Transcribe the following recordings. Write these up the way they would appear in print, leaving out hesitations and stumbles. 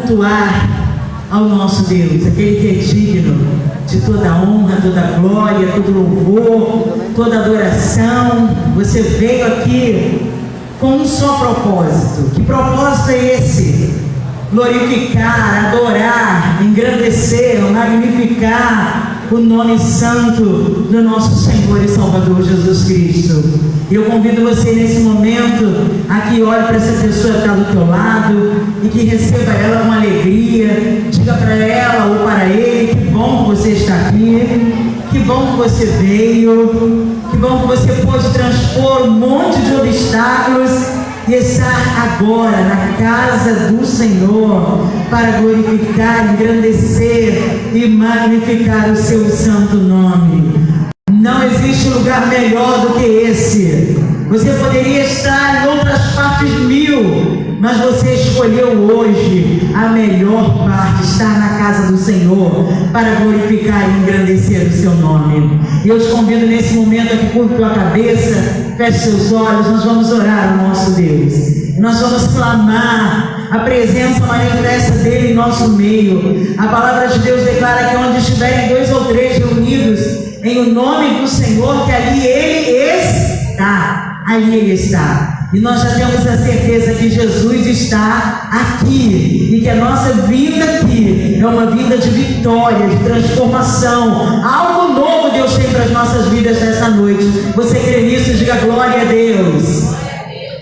cultuar ao nosso Deus, aquele que é digno de toda honra, toda glória, todo louvor, toda adoração. Você veio aqui com um só propósito. Que propósito é esse? Glorificar, adorar, engrandecer, magnificar o nome santo do nosso Senhor e Salvador Jesus Cristo. Eu convido você nesse momento a que olhe para essa pessoa que está do teu lado e que receba ela com alegria. Diga para ela ou para ele: que bom que você está aqui, que bom que você veio, que bom que você pôde transpor um monte de obstáculos e estar agora na casa do Senhor para glorificar, engrandecer e magnificar o seu santo nome. Não existe lugar melhor do que esse. Você poderia estar em outras partes 1000, mas você escolheu hoje a melhor parte, estar na casa do Senhor para glorificar e engrandecer o seu nome. E eu te convido nesse momento a que curva tua cabeça, feche seus olhos. Nós vamos orar ao nosso Deus. Nós vamos clamar a presença manifesta dele em nosso meio. A palavra de Deus declara que onde estiverem 2 ou 3 reunidos em o nome do Senhor, que ali ele está. Ali ele está. E nós já temos a certeza que Jesus está aqui e que a nossa vida aqui é uma vida de vitória, de transformação. Algo novo Deus tem para as nossas vidas nessa noite. Você crê nisso? Diga glória a Deus.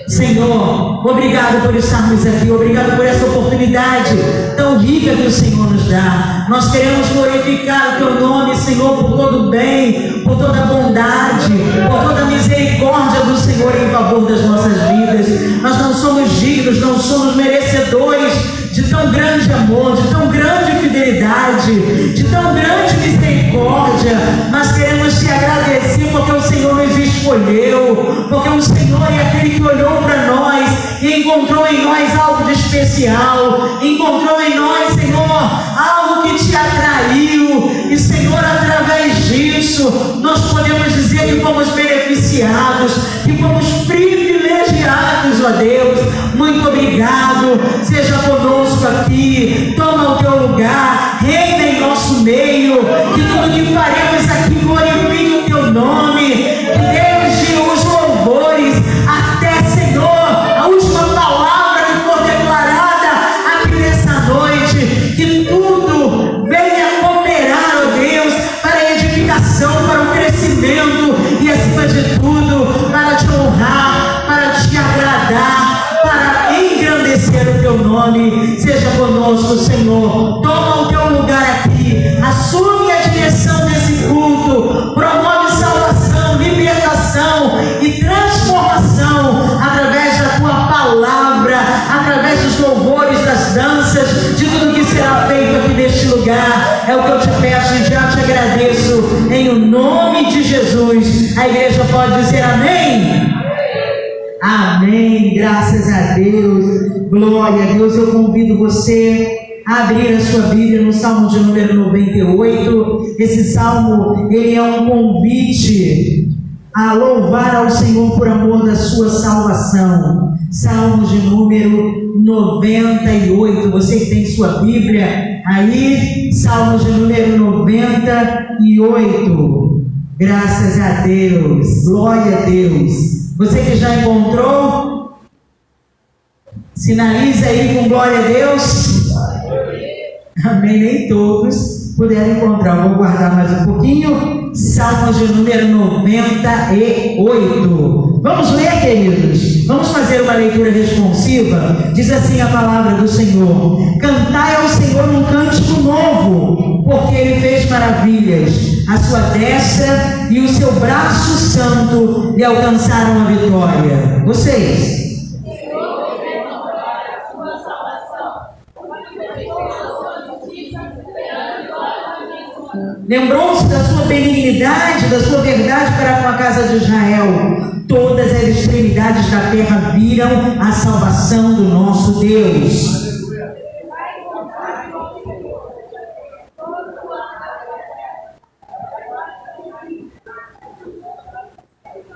Senhor, obrigado por estarmos aqui, obrigado por essa oportunidade tão rica que o Senhor nos dá. Nós queremos glorificar o teu nome, Senhor, por todo o bem, por toda a bondade, por toda a misericórdia do Senhor em favor das nossas vidas. Nós não somos dignos, não somos merecedores de tão grande amor, de tão grande fidelidade, de tão grande misericórdia, mas queremos te agradecer porque o Senhor nos escolheu, porque o Senhor é aquele que olhou para nós e encontrou em nós algo de especial, encontrou em nós, Senhor, algo que te atraiu, e Senhor, através disso, nós podemos dizer que fomos beneficiados, que fomos privilegiados, ó Deus. Muito obrigado. Seja conosco aqui, toma o teu lugar, reina em nosso meio, que tudo que faremos aqui glorifique o teu nome, que desde os louvores até, Senhor, a última palavra que for declarada aqui nessa noite, que tudo venha cooperar, ó Deus, para a edificação, para o crescimento e, acima de tudo, para te honrar, para te agradar, para engrandecer o teu nome. Seja conosco, Senhor. Toma o teu lugar aqui, assume a direção desse culto, promove salvação, libertação e transformação através da tua palavra, através dos louvores, das danças, de tudo que será feito aqui neste lugar. É o que eu te peço e já te agradeço em o nome de Jesus. A igreja pode dizer amém? Amém, graças a Deus, glória a Deus. Eu convido você a abrir a sua Bíblia no Salmo de número 98. Esse Salmo, ele é um convite a louvar ao Senhor por amor da sua salvação. Salmo de número 98. Você que tem sua Bíblia aí, Salmo de número 98. Graças a Deus, glória a Deus. Você que já encontrou, sinaliza aí com glória a Deus. Amém. Nem todos puderam encontrar. Vou guardar mais um pouquinho. Salmo de número 98. Vamos ler, queridos. Vamos fazer uma leitura responsiva. Diz assim a palavra do Senhor: cantai ao Senhor um cântico novo, porque Ele fez maravilhas. A sua destra e o seu braço santo lhe alcançaram a vitória. Vocês. Lembrou-se da sua benignidade, da sua verdade para com a casa de Israel. Todas as extremidades da terra viram a salvação do nosso Deus.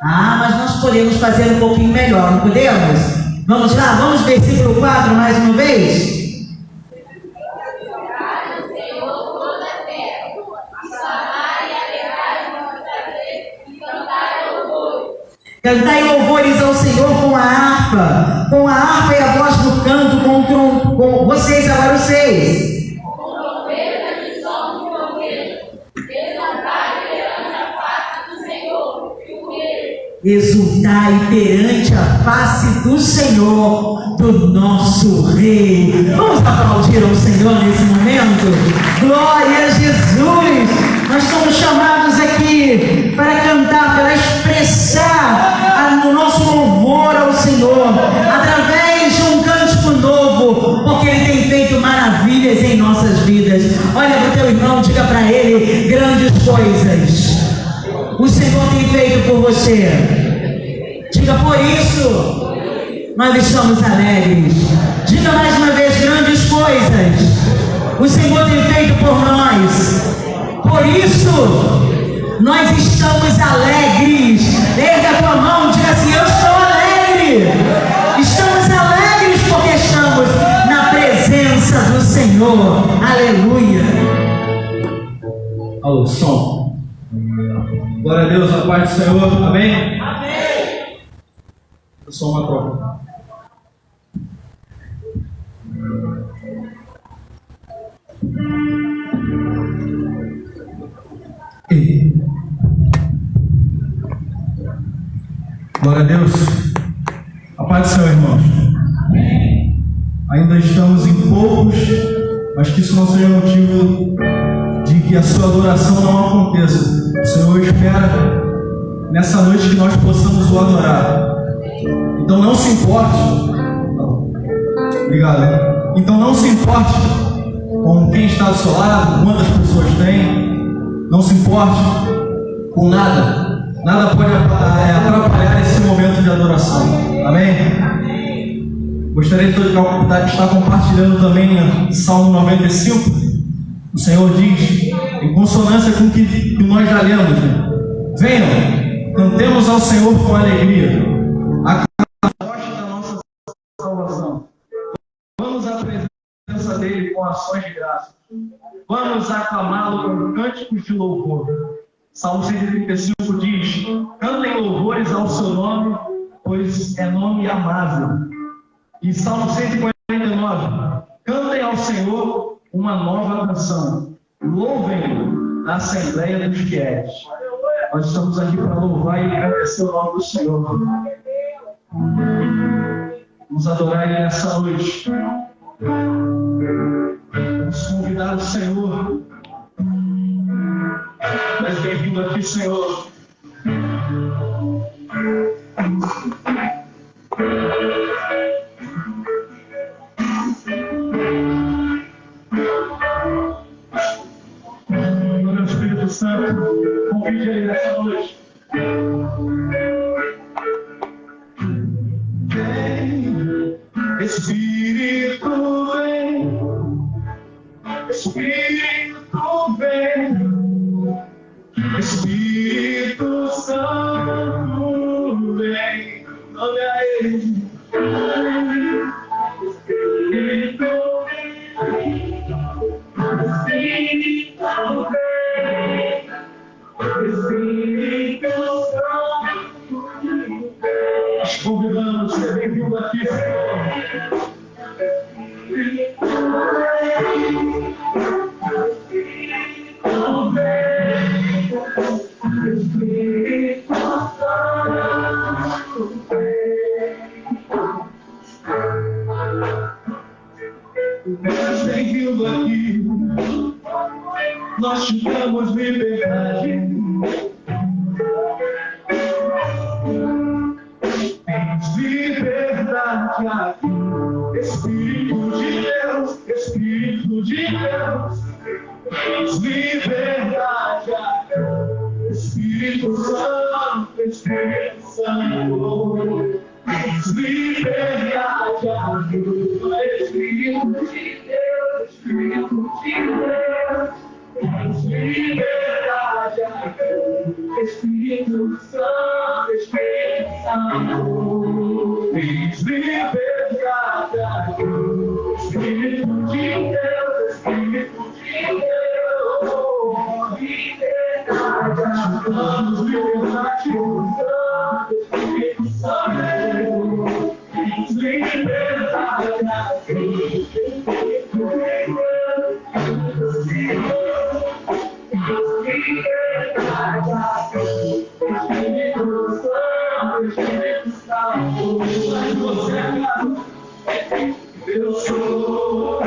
Mas nós podemos fazer um pouquinho melhor, não podemos? Vamos lá, vamos versículo 4 mais uma vez. Cantai louvores ao Senhor com a harpa e a voz do canto, com vocês, agora os seis. Exultai perante a face do Senhor, do nosso Rei. Vamos aplaudir ao Senhor nesse momento? Glória a Jesus! Nós somos chamados aqui para cantar, para expressar o nosso louvor ao Senhor, através de um cântico novo, porque Ele tem feito maravilhas em nossas vidas. Olha para o teu irmão, diga para ele: grandes coisas o Senhor tem feito por você. Diga: por isso nós estamos alegres. Diga mais uma vez: grandes coisas o Senhor tem feito por nós. Por isso nós estamos alegres. Erga a tua mão, diga assim: eu estou alegre. Estamos alegres porque estamos na presença do Senhor. Aleluia. Alô, som. Glória a Deus, a paz do Senhor, amém? Amém. Eu sou uma troca. Glória a Deus, a paz do Senhor, irmãos. Amém. Ainda estamos em poucos, mas que isso não seja motivo de que a sua adoração não aconteça. O Senhor espera nessa noite que nós possamos o adorar. Então não se importe. Obrigado. Então não se importe com quem está do seu lado, quantas pessoas tem. Não se importe com nada. Nada pode atrapalhar esse momento de adoração. Amém? Gostaria de estar compartilhando também Salmo 95. O Senhor diz, em consonância com o que nós já lemos, né? Venham, cantemos ao Senhor com alegria, a rocha da nossa salvação. Vamos à presença dele com ações de graça. Vamos aclamá-lo com cânticos de louvor. Salmo 135 diz: cantem louvores ao seu nome, pois é nome amável. E Salmo 149: cantem ao Senhor uma nova canção, louvem-no na Assembleia dos Fiéis. Nós estamos aqui para louvar e agradecer o nome do Senhor. Vamos adorar Ele nessa noite. Vamos convidar o Senhor. Mas bem-vindo aqui, Senhor. Meu Espírito Santo, convide Ele nessa noite. Vem, Espírito, vem. Espírito, vem. Espírito Santo, vem. Ame a Ele. Espírito, vem. Espírito, vem. Espírito Santo, nós convidamos, ser bem-vindo aqui, Senhor. Espírito, vem. Espírito, vem. Espírito Santo, vem. Bem-vindo aqui. Nós te damos liberdade. Tens liberdade aqui. Espírito de Deus, Espírito de Deus. Tens liberdade aqui. Espírito Santo, Espírito Santo. Tens liberdade aqui. Espírito de Deus, Espírito de Deus. Tens liberdade aqui. Espírito Santo, Espírito Santo. Tens liberdade aqui. Espírito de Deus, Espírito de Deus. Liberdade, vamos liberdade, Santo Espírito. Eu sou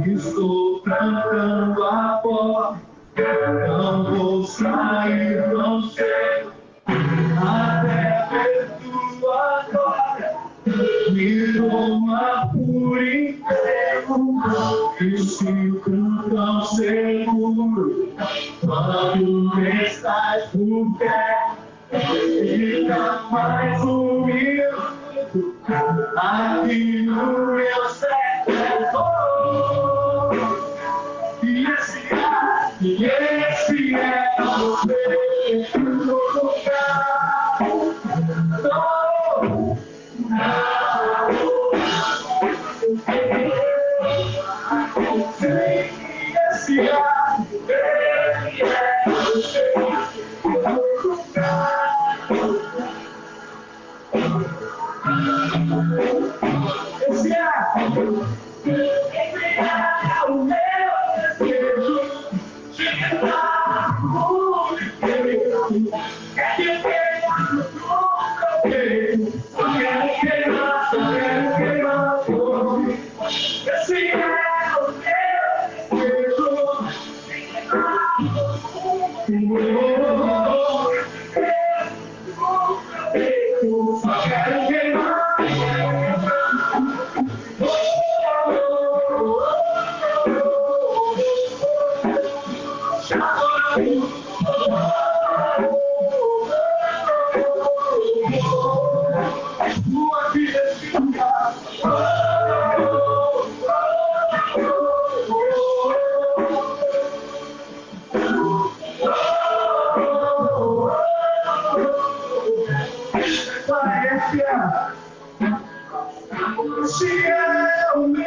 Estou trancando a porta, não vou sair, não sei, até ver tua glória, me toma por inteiro, e se tão seguro, quando estás por perto, fica mais um minuto, aqui no meu secreto. E esse é o meu lugar. Esse é o meu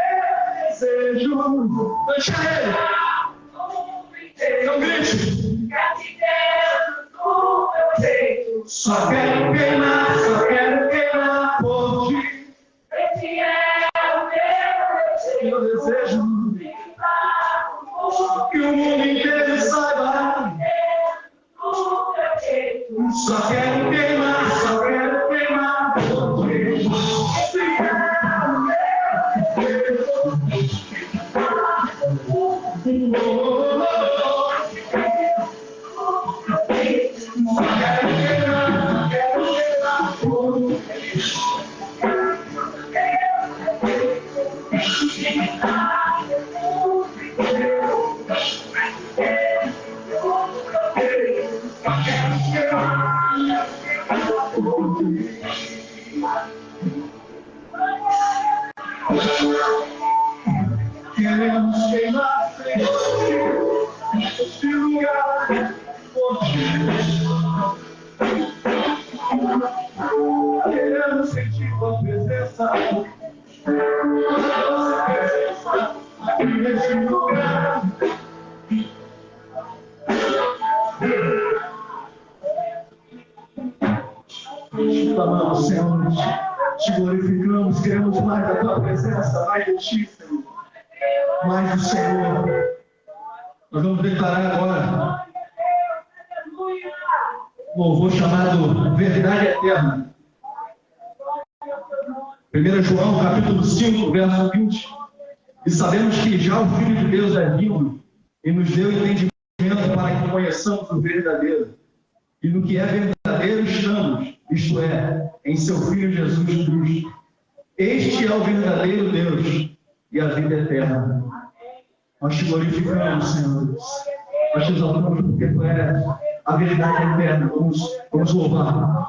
desejo. Não grite. Só quero queimar por ti. Esse é o meu desejo. Que o mundo inteiro saiba. Só quero queimar por ti. Queremos queimar este lugar por ti. Queremos sentir tua presença aqui neste lugar. Te clamamos, Senhor, te glorificamos, queremos mais da tua presença, mais de ti, Senhor. Mais do Senhor. Nós vamos declarar agora um louvor chamado Verdade Eterna. 1 João, capítulo 5, verso 20. E sabemos que já o Filho de Deus é vindo e nos deu entendimento para que conheçamos o verdadeiro. E no que é verdadeiro estamos, isto é, em seu Filho Jesus Cristo. Este é o verdadeiro Deus e a vida eterna. Nós te glorificamos, Senhor. Nós te exaltamos porque tu és a verdade eterna. Vamos louvar.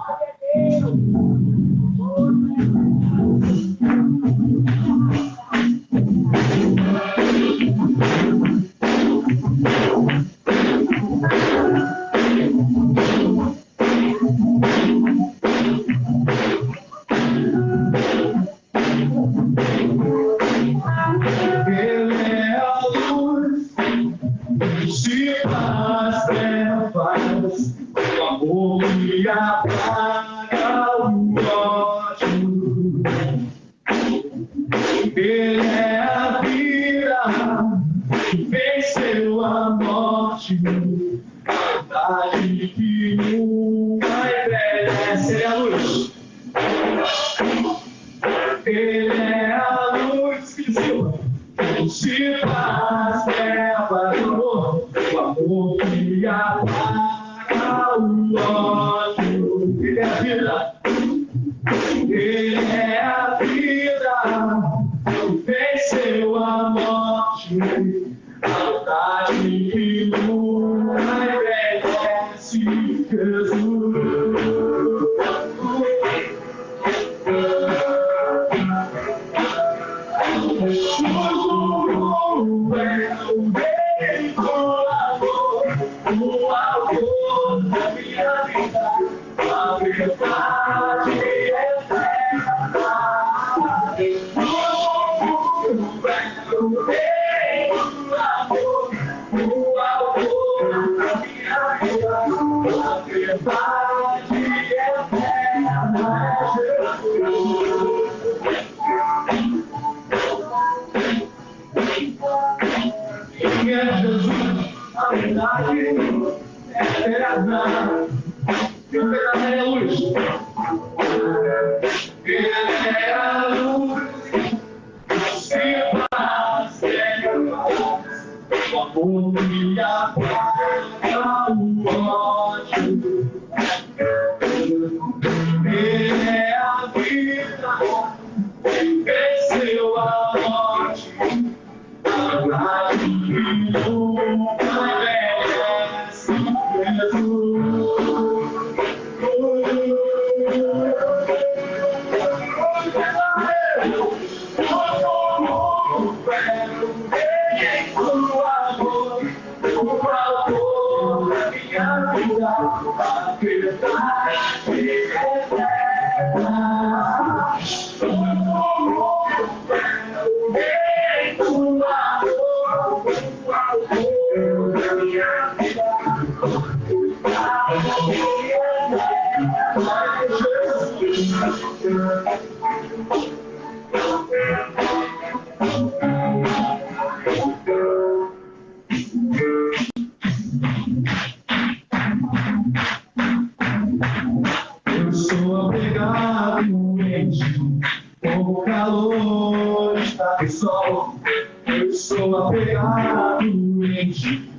estou apegado em ti.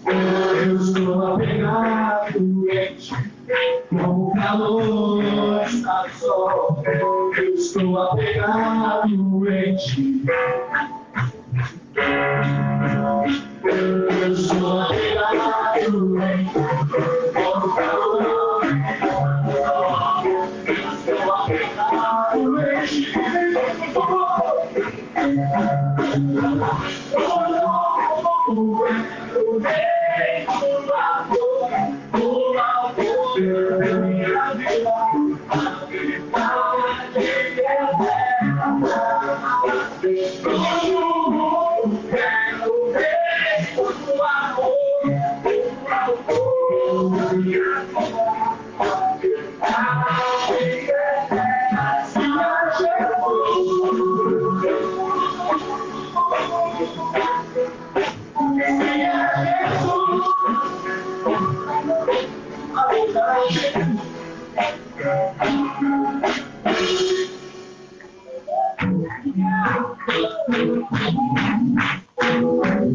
Eu estou apegado em ti. Como o calor está do sol, eu estou apegado em ti. Eu estou apegado em ti. Como o calor eu estou apegado em ti.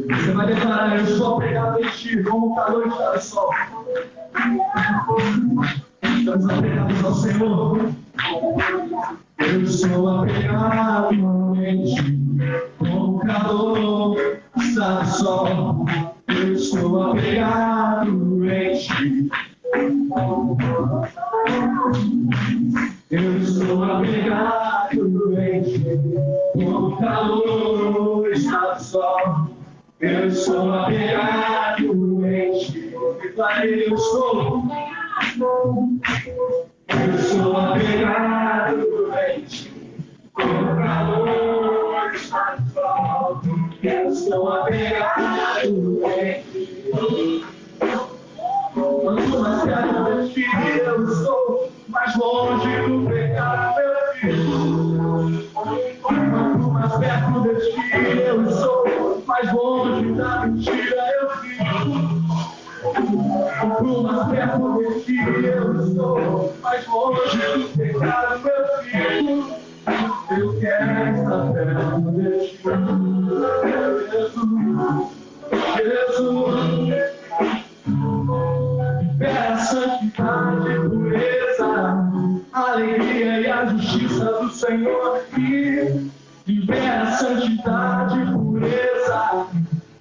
Você vai declarar: eu estou apegado em ti, como o calor está do sol. Estamos apegados ao Senhor. Eu estou apegado em ti, como o calor está do sol. Eu estou apegado em ti. Eu estou apegado em ti, como o calor está do sol. Eu estou apegado em ti. Declarei: eu estou apegado em ti, como o calor está do sol. Eu estou apegado em ti. Quanto mais perto de ti eu estou, mais longe do pecado eu fico. Quanto mais perto de ti eu estou, mais longe da mentira eu fico. Quanto mais perto de ti eu estou, mais longe do pecado eu fico. Eu quero estar perto de ti, Jesus. Libera a santidade e pureza, a alegria e a justiça do Senhor aqui. Libera a santidade e pureza,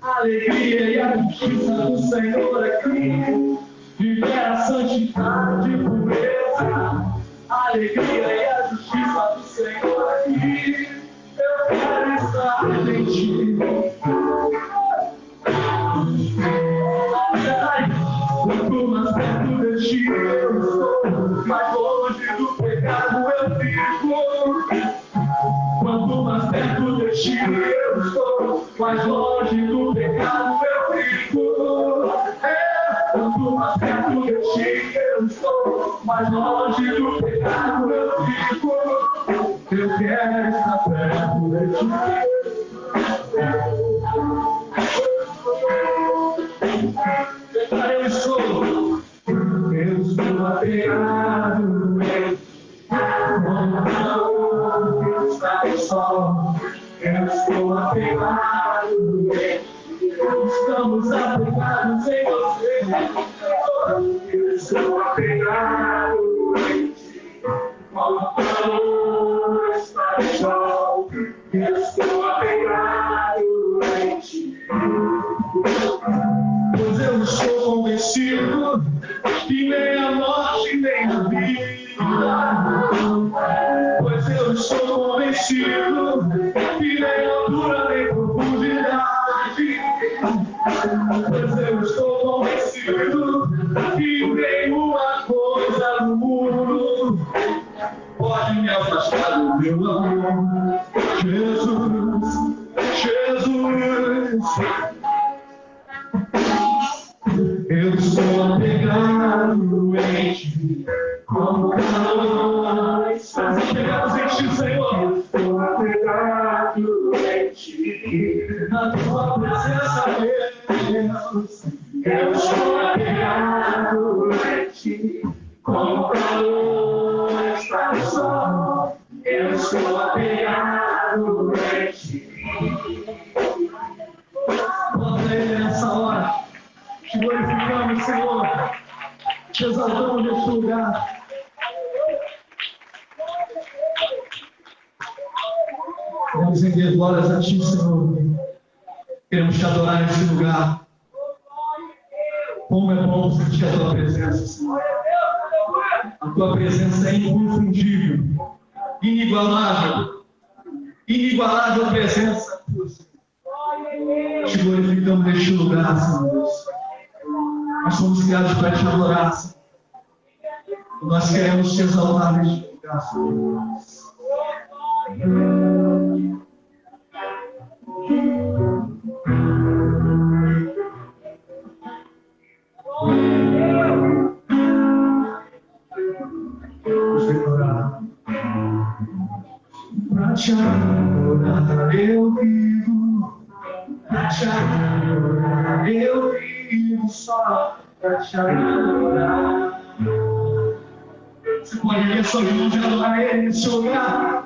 a alegria e a justiça do Senhor aqui. Libera a santidade e pureza, a alegria e a justiça do Senhor aqui. Eu quero estar em ti. Quanto mais perto de ti eu estou, mais longe do pecado eu fico. Quanto mais perto de ti eu estou, mais longe do pecado eu fico. Quanto mais perto de ti eu estou, mais longe do pecado eu fico. Eu quero estar perto de ti. Eu estou apegado em ti, como o calor está do sol. Eu estou apegado em ti, estamos apegados em você. Eu estou apegado em ti, como o calor está do sol. Eu estou apegado em ti. Pois eu estou convencido que nem a morte nem a vida. Pois eu estou convencido que nem altura nem profundidade. Pois eu estou convencido que nenhuma coisa no mundo pode me afastar do meu amor. Jesus, Jesus. Eu estou apegado em ti, como o calor está apegado em ti, Senhor. Eu estou apegado em ti, na tua presença, Deus. Eu estou apegado em ti, como o calor está no sol. Eu estou apegado Vamos a Ele nessa hora. Te glorificamos, Senhor. Te exaltamos neste lugar. Queremos render glórias a Ti, Senhor. Queremos Te adorar neste lugar. Como é bom sentir a Tua presença, Senhor. A Tua presença é inconfundível, inigualável. Inigualável presença. Te glorificamos neste lugar, Senhor Deus. Nós somos criados para Te adorar, Senhor. E nós queremos Te exaltar neste lugar, Senhor. Vamos declarar. Pra Te adorar eu vivo, pra Te adorar eu vivo, só pra Te adorar. Você pode ver sua mão de adorar Ele nesse lugar.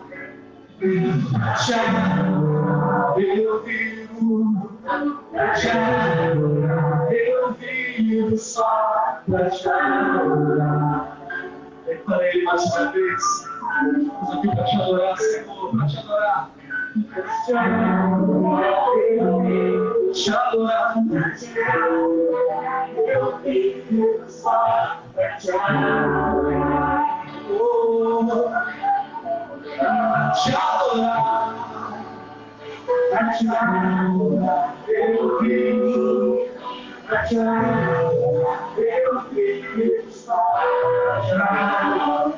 Pra Te adorar eu vivo, pra Te adorar eu vivo, só pra Te adorar. Declara Ele mais uma vez. Estamos aqui para Te adorar, Senhor, para Te adorar. Te adorar, eu vivo só para Te adorar. Te adorar, para Te adorar, eu vivo, para Te adorar, eu vivo só para Te adorar.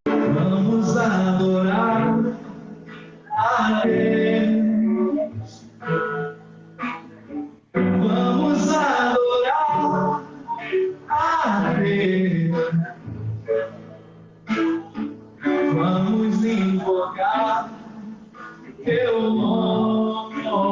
Vamos adorar a Deus. Vamos adorar a Deus. Vamos invocar teu nome.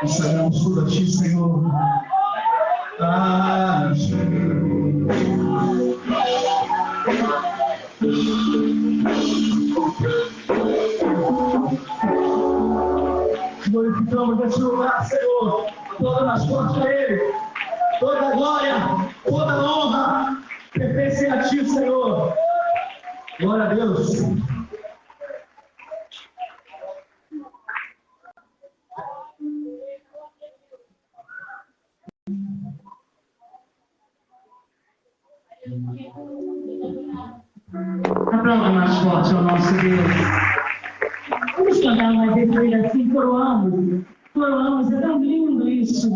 Consagramos tudo a Ti, Senhor. Glorificamos esse lugar, Senhor. Todas as forças a Ele. Toda a glória, toda a honra pertencem a Ti, Senhor. Glória a Deus. Aplauda mais forte ao nosso Deus. Vamos cantar mais vezes assim, coroamos. Coroamos, é tão lindo isso.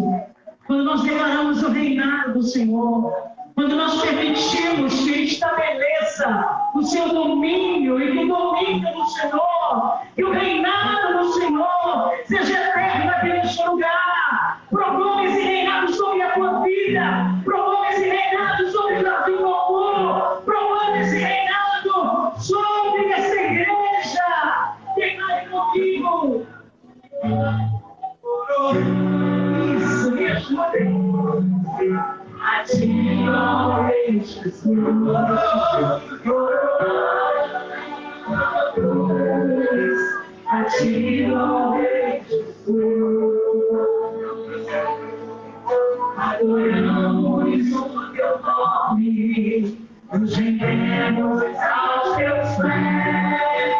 Quando nós declaramos o reinado do Senhor, quando nós permitimos que Ele estabeleça o seu domínio e que o domínio do Senhor, que o reinado do Senhor seja eterno aqui neste lugar. Promove esse reinado sobre a tua vida, promove esse reinado sobre o Brasil comum, promove esse reinado sobre essa igreja. Declare comigo. Isso mesmo, a Ti, ó Rei Jesus. A Ti, ó Rei Jesus. Adoramos o Teu nome, nos rendemos aos Teus pés.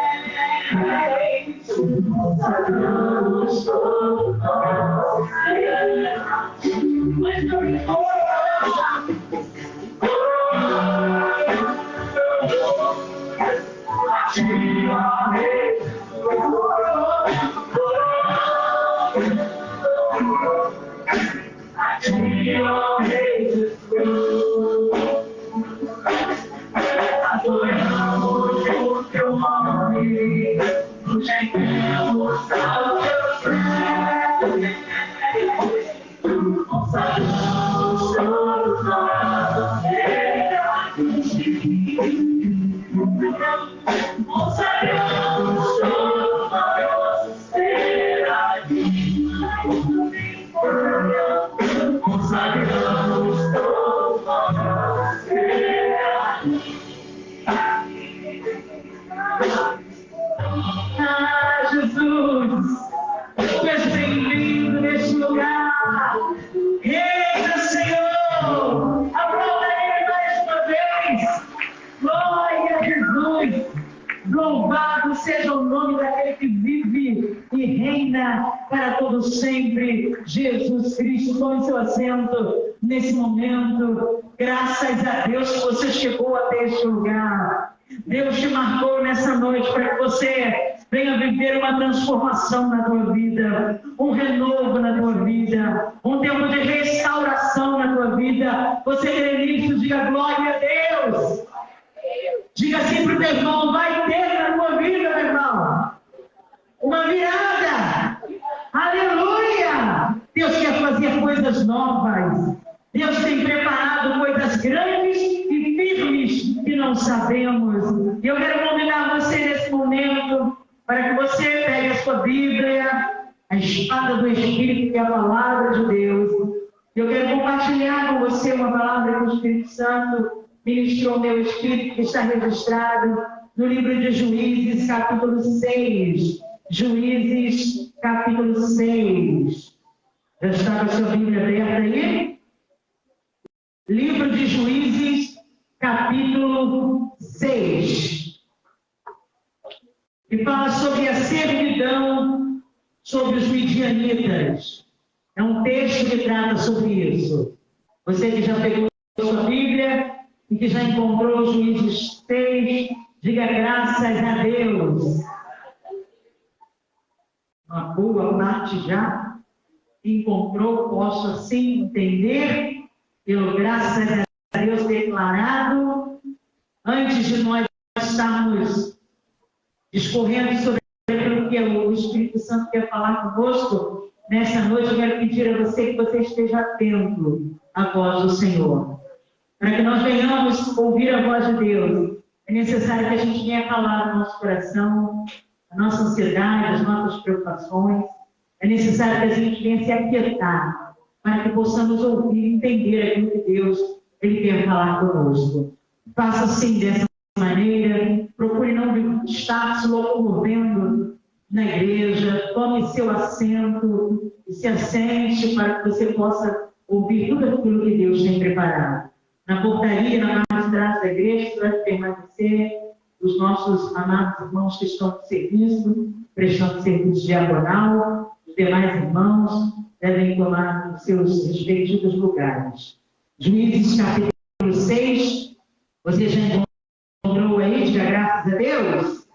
Consagramos todo nosso ser. A Ti, ó Rei a Ti, ó Rei Jesus. Adoramos o Teu nome, nos rendemos aos Teus pés. Consagramos todos nós ser a Ti. Consagramos todos nós ser a Ti. Consagramos todos nós ser a Ti. Ah, Jesus, Tu és bem-vindo neste lugar. Reina, Senhor, aplauda Ele mais uma vez. Glória a Jesus. Louvado seja o nome daquele que vive e reina para todos sempre, Jesus Cristo. Tome seu assento nesse momento. Graças a Deus que você chegou até este lugar. Deus te marcou nessa noite para que você venha viver uma transformação na tua vida, um renovo na tua vida, um tempo de restauração na tua vida. Você crê nisso? Diga glória a Deus. Diga assim para o teu irmão: vai ter na tua vida, meu irmão, uma virada. Aleluia! Deus quer fazer coisas novas. Deus tem preparado coisas grandes e firmes que não sabemos. E eu quero convidar você nesse momento para que você pegue a sua Bíblia, a espada do Espírito, que é a palavra de Deus. Eu quero compartilhar com você uma palavra que o Espírito Santo ministrou ao meu espírito, que está registrado no livro de Juízes, capítulo 6. Juízes, capítulo 6. Já está com a sua Bíblia aberta aí? Livro de Juízes, capítulo 6. Que fala sobre a servidão, sobre os midianitas. É um texto que trata sobre isso. Você que já pegou a sua Bíblia e que já encontrou Juízes 6, diga graças a Deus. Uma boa parte já encontrou, posso assim entender, pelo graças a Deus declarado, antes de nós estarmos discorrendo sobre aquilo que o Espírito Santo quer falar conosco, nessa noite eu quero pedir a você que você esteja atento à voz do Senhor. Para que nós venhamos ouvir a voz de Deus, é necessário que a gente venha falar no nosso coração, a nossa ansiedade, as nossas preocupações. É necessário que a gente venha se aquietar, para que possamos ouvir e entender aquilo que Deus Ele quer falar conosco. Faça assim, dessa maneira, procure não estar se locomovendo na igreja, tome seu assento e se assente para que você possa ouvir tudo aquilo que Deus tem preparado. Na portaria, na parte de trás da igreja, você vai permanecer. Os nossos amados irmãos que estão de serviço, prestando serviço diagonal, os demais irmãos devem tomar os seus respectivos lugares. Juízes capítulo 6, você já encontrou aí? Diga graças a Deus.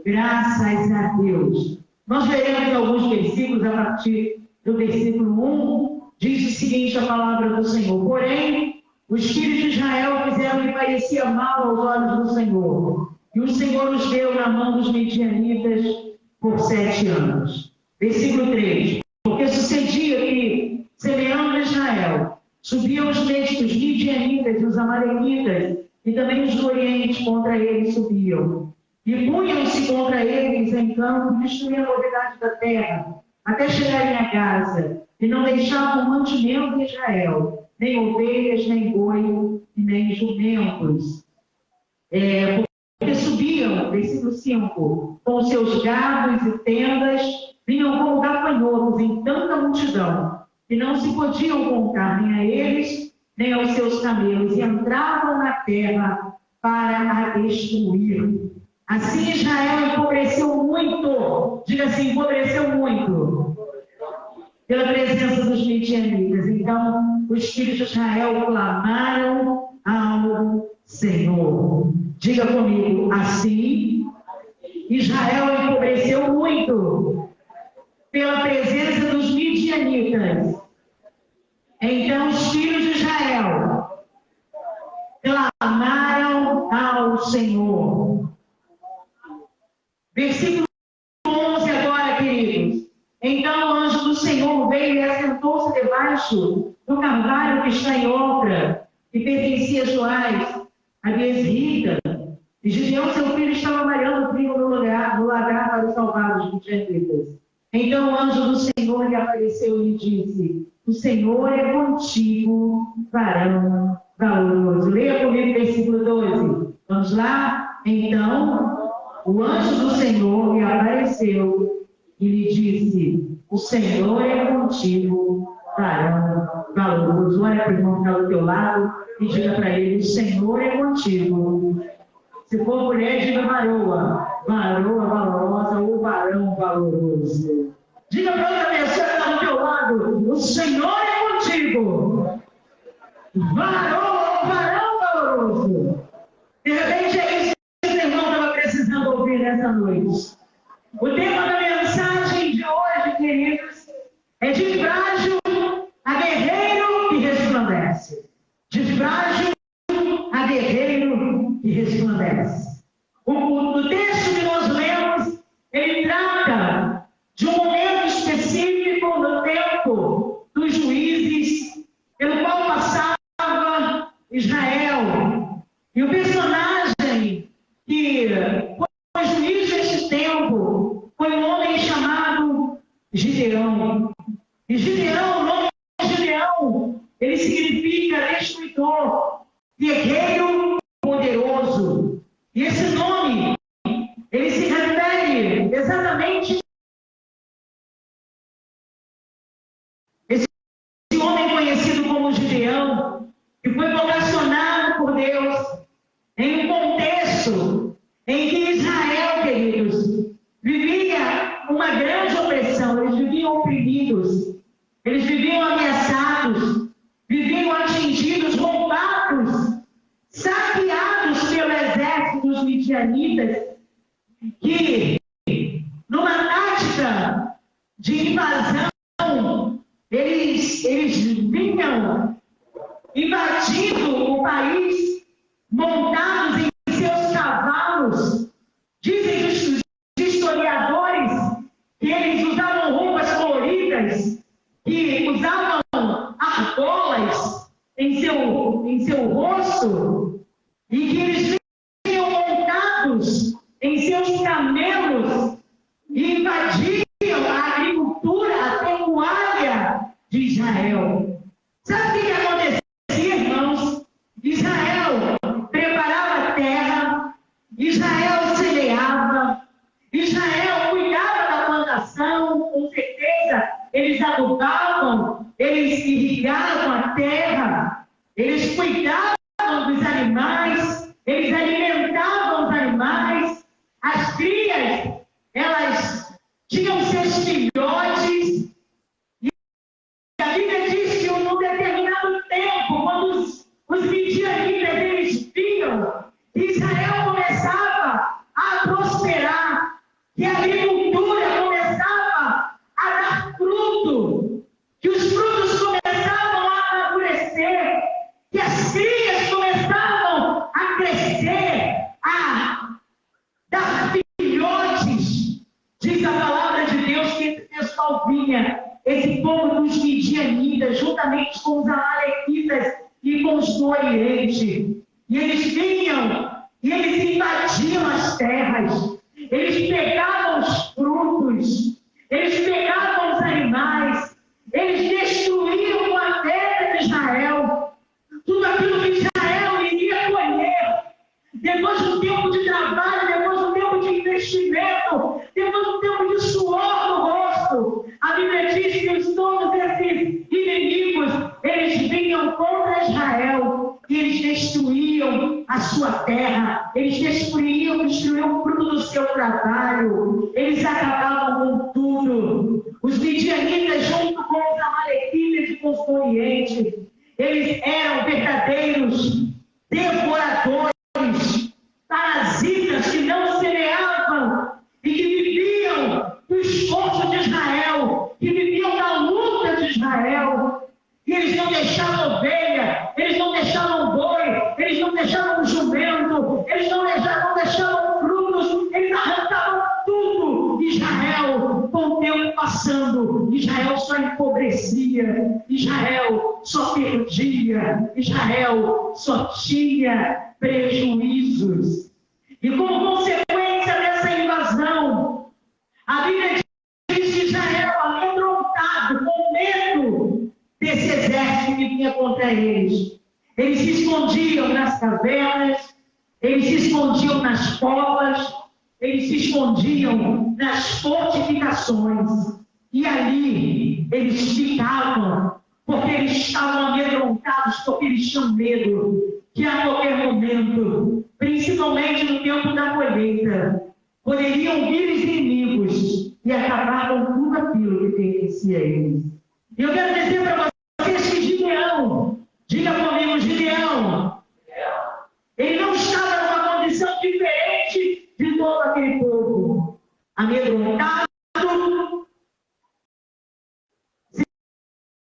Graças a Deus. Nós veremos alguns versículos a partir do versículo 1, diz o seguinte a palavra do Senhor: porém, os filhos de Israel fizeram o que parecia mal aos olhos do Senhor, e o Senhor os deu na mão dos midianitas por 7 anos. Versículo 3. Porque sucedia que, semeando Israel, subiam os leitos dos midianitas e os amalequitas, e também os do Oriente contra eles subiam. E punham-se contra eles em campo e destruíam a novidade da terra, até chegarem a Gaza, e não deixavam mantimento em Israel, nem ovelhas, nem boi, nem jumentos. Porque subiam, versículo 5, com seus gados e tendas, vinham como gafanhotos em tanta multidão, que não se podiam contar nem a eles, nem aos seus camelos, e entravam na terra para a destruir. Assim Israel empobreceu muito, diga assim, empobreceu muito, pela presença dos midianitas. Então, os filhos de Israel clamaram ao Senhor. Diga comigo, assim, Israel empobreceu muito, pela presença dos midianitas. Então, os filhos de Israel clamaram ao Senhor. Versículo 11 agora, queridos. Então o anjo do Senhor veio e assentou-se debaixo do carvalho que está em Ofra, que pertencia a Joás, a Bezrita. E Gideão, seu filho, estava malhando trigo no lagar para salvar os midianitas. Então o anjo do Senhor lhe apareceu e lhe disse: o Senhor é contigo, varão valoroso. Leia comigo o versículo 12. Vamos lá? Então o anjo do Senhor lhe apareceu e lhe disse: o Senhor é contigo, varão valoroso. Olha para o irmão que está do teu lado e diga para ele: o Senhor é contigo. Se for mulher, diga varoa. Varoa valorosa ou varão valoroso. Diga para outra pessoa que está do teu lado: o Senhor é contigo, varoa ou varão valoroso. De repente é isso que o irmão estava precisando ouvir nessa noite. O tema da mensagem de hoje, queridos, é de frágil a guerreiro que resplandece. De frágil a guerreiro que resplandece. O texto que nós lemos, ele trata de um momento específico no tempo dos juízes, pelo qual passava Israel. E o personagem que foi juiz deste tempo foi um homem chamado Gideão. E Gideão, o nome de Gideão, ele significa destruidor, guerreiro poderoso. E esse nome, ele se refere exatamente esse homem conhecido como Gideão, que foi vocacionado por Deus em um contexto em que Israel, queridos, vivia uma grande opressão. Eles viviam oprimidos, eles viviam ameaçados, viviam atingidos, roubados, saqueados pelo exército dos midianitas, que, numa tática de invasão, eles vinham invadindo o país, montados em seus cavalos. Dizem os historiadores que eles usavam roupas coloridas, que usavam argolas em seu rosto, e que eles vinham montados em seus camelos e invadiam a agricultura, a pecuária de Israel. Sabe o que acontecia, irmãos? Israel preparava a terra, Israel semeava, Israel cuidava da plantação, com certeza eles adubavam, eles irrigavam a terra, eles cuidavam dos animais, eles alimentavam os animais, as crias, elas tinham seus filhotes, e a Bíblia diz que num determinado tempo, quando os midianitas eles viam que Israel começava a prosperar, que a agricultura começava a dar fruto, que os frutos começavam a amadurecer, que as crias começavam a crescer, a dar filhotes, diz a palavra de Deus que esse pessoal vinha, esse povo dos midianitas, juntamente com os amalequitas e com os do Oriente. E eles vinham, e eles invadiam as terras, eles pegavam os frutos, eles pegavam os animais, eles destruíam a terra de Israel, tudo aquilo que Israel iria colher, depois de um tempo de trabalho, depois de um tempo de investimento, depois de um tempo de suor no rosto. A Bíblia diz que todos esses inimigos, eles vinham contra Israel, e eles destruíam a sua terra, eles destruíam o fruto do seu trabalho, eles acabavam com tudo. Os midianitas, junto com os amalequitas e com os do Oriente, eles eram verdadeiros devoradores, parasitas que não semeavam e que viviam do esforço de Israel, que viviam da luta de Israel. E eles não deixavam ovelha, eles não deixavam boi, eles não deixavam jumento, eles não deixavam frutos, eles arrancavam tudo. Israel, com o tempo passando, Israel só empobrecia, Israel só perdia, Israel só tinha prejuízos. E como consequência dessa invasão, a Bíblia diz que Israel, amedrontado, com medo desse exército que vinha contra eles, eles se escondiam nas cavernas, eles se escondiam nas covas, eles se escondiam nas fortificações. E ali eles ficavam, porque eles estavam amedrontados, porque eles tinham medo que a qualquer momento, principalmente no tempo da colheita, poderiam vir os inimigos e acabar com tudo aquilo que pertencia a eles. E eu quero dizer para vocês que Gideão, diga comigo, Gideão, ele não estava numa condição diferente de todo aquele povo, amedrontado, se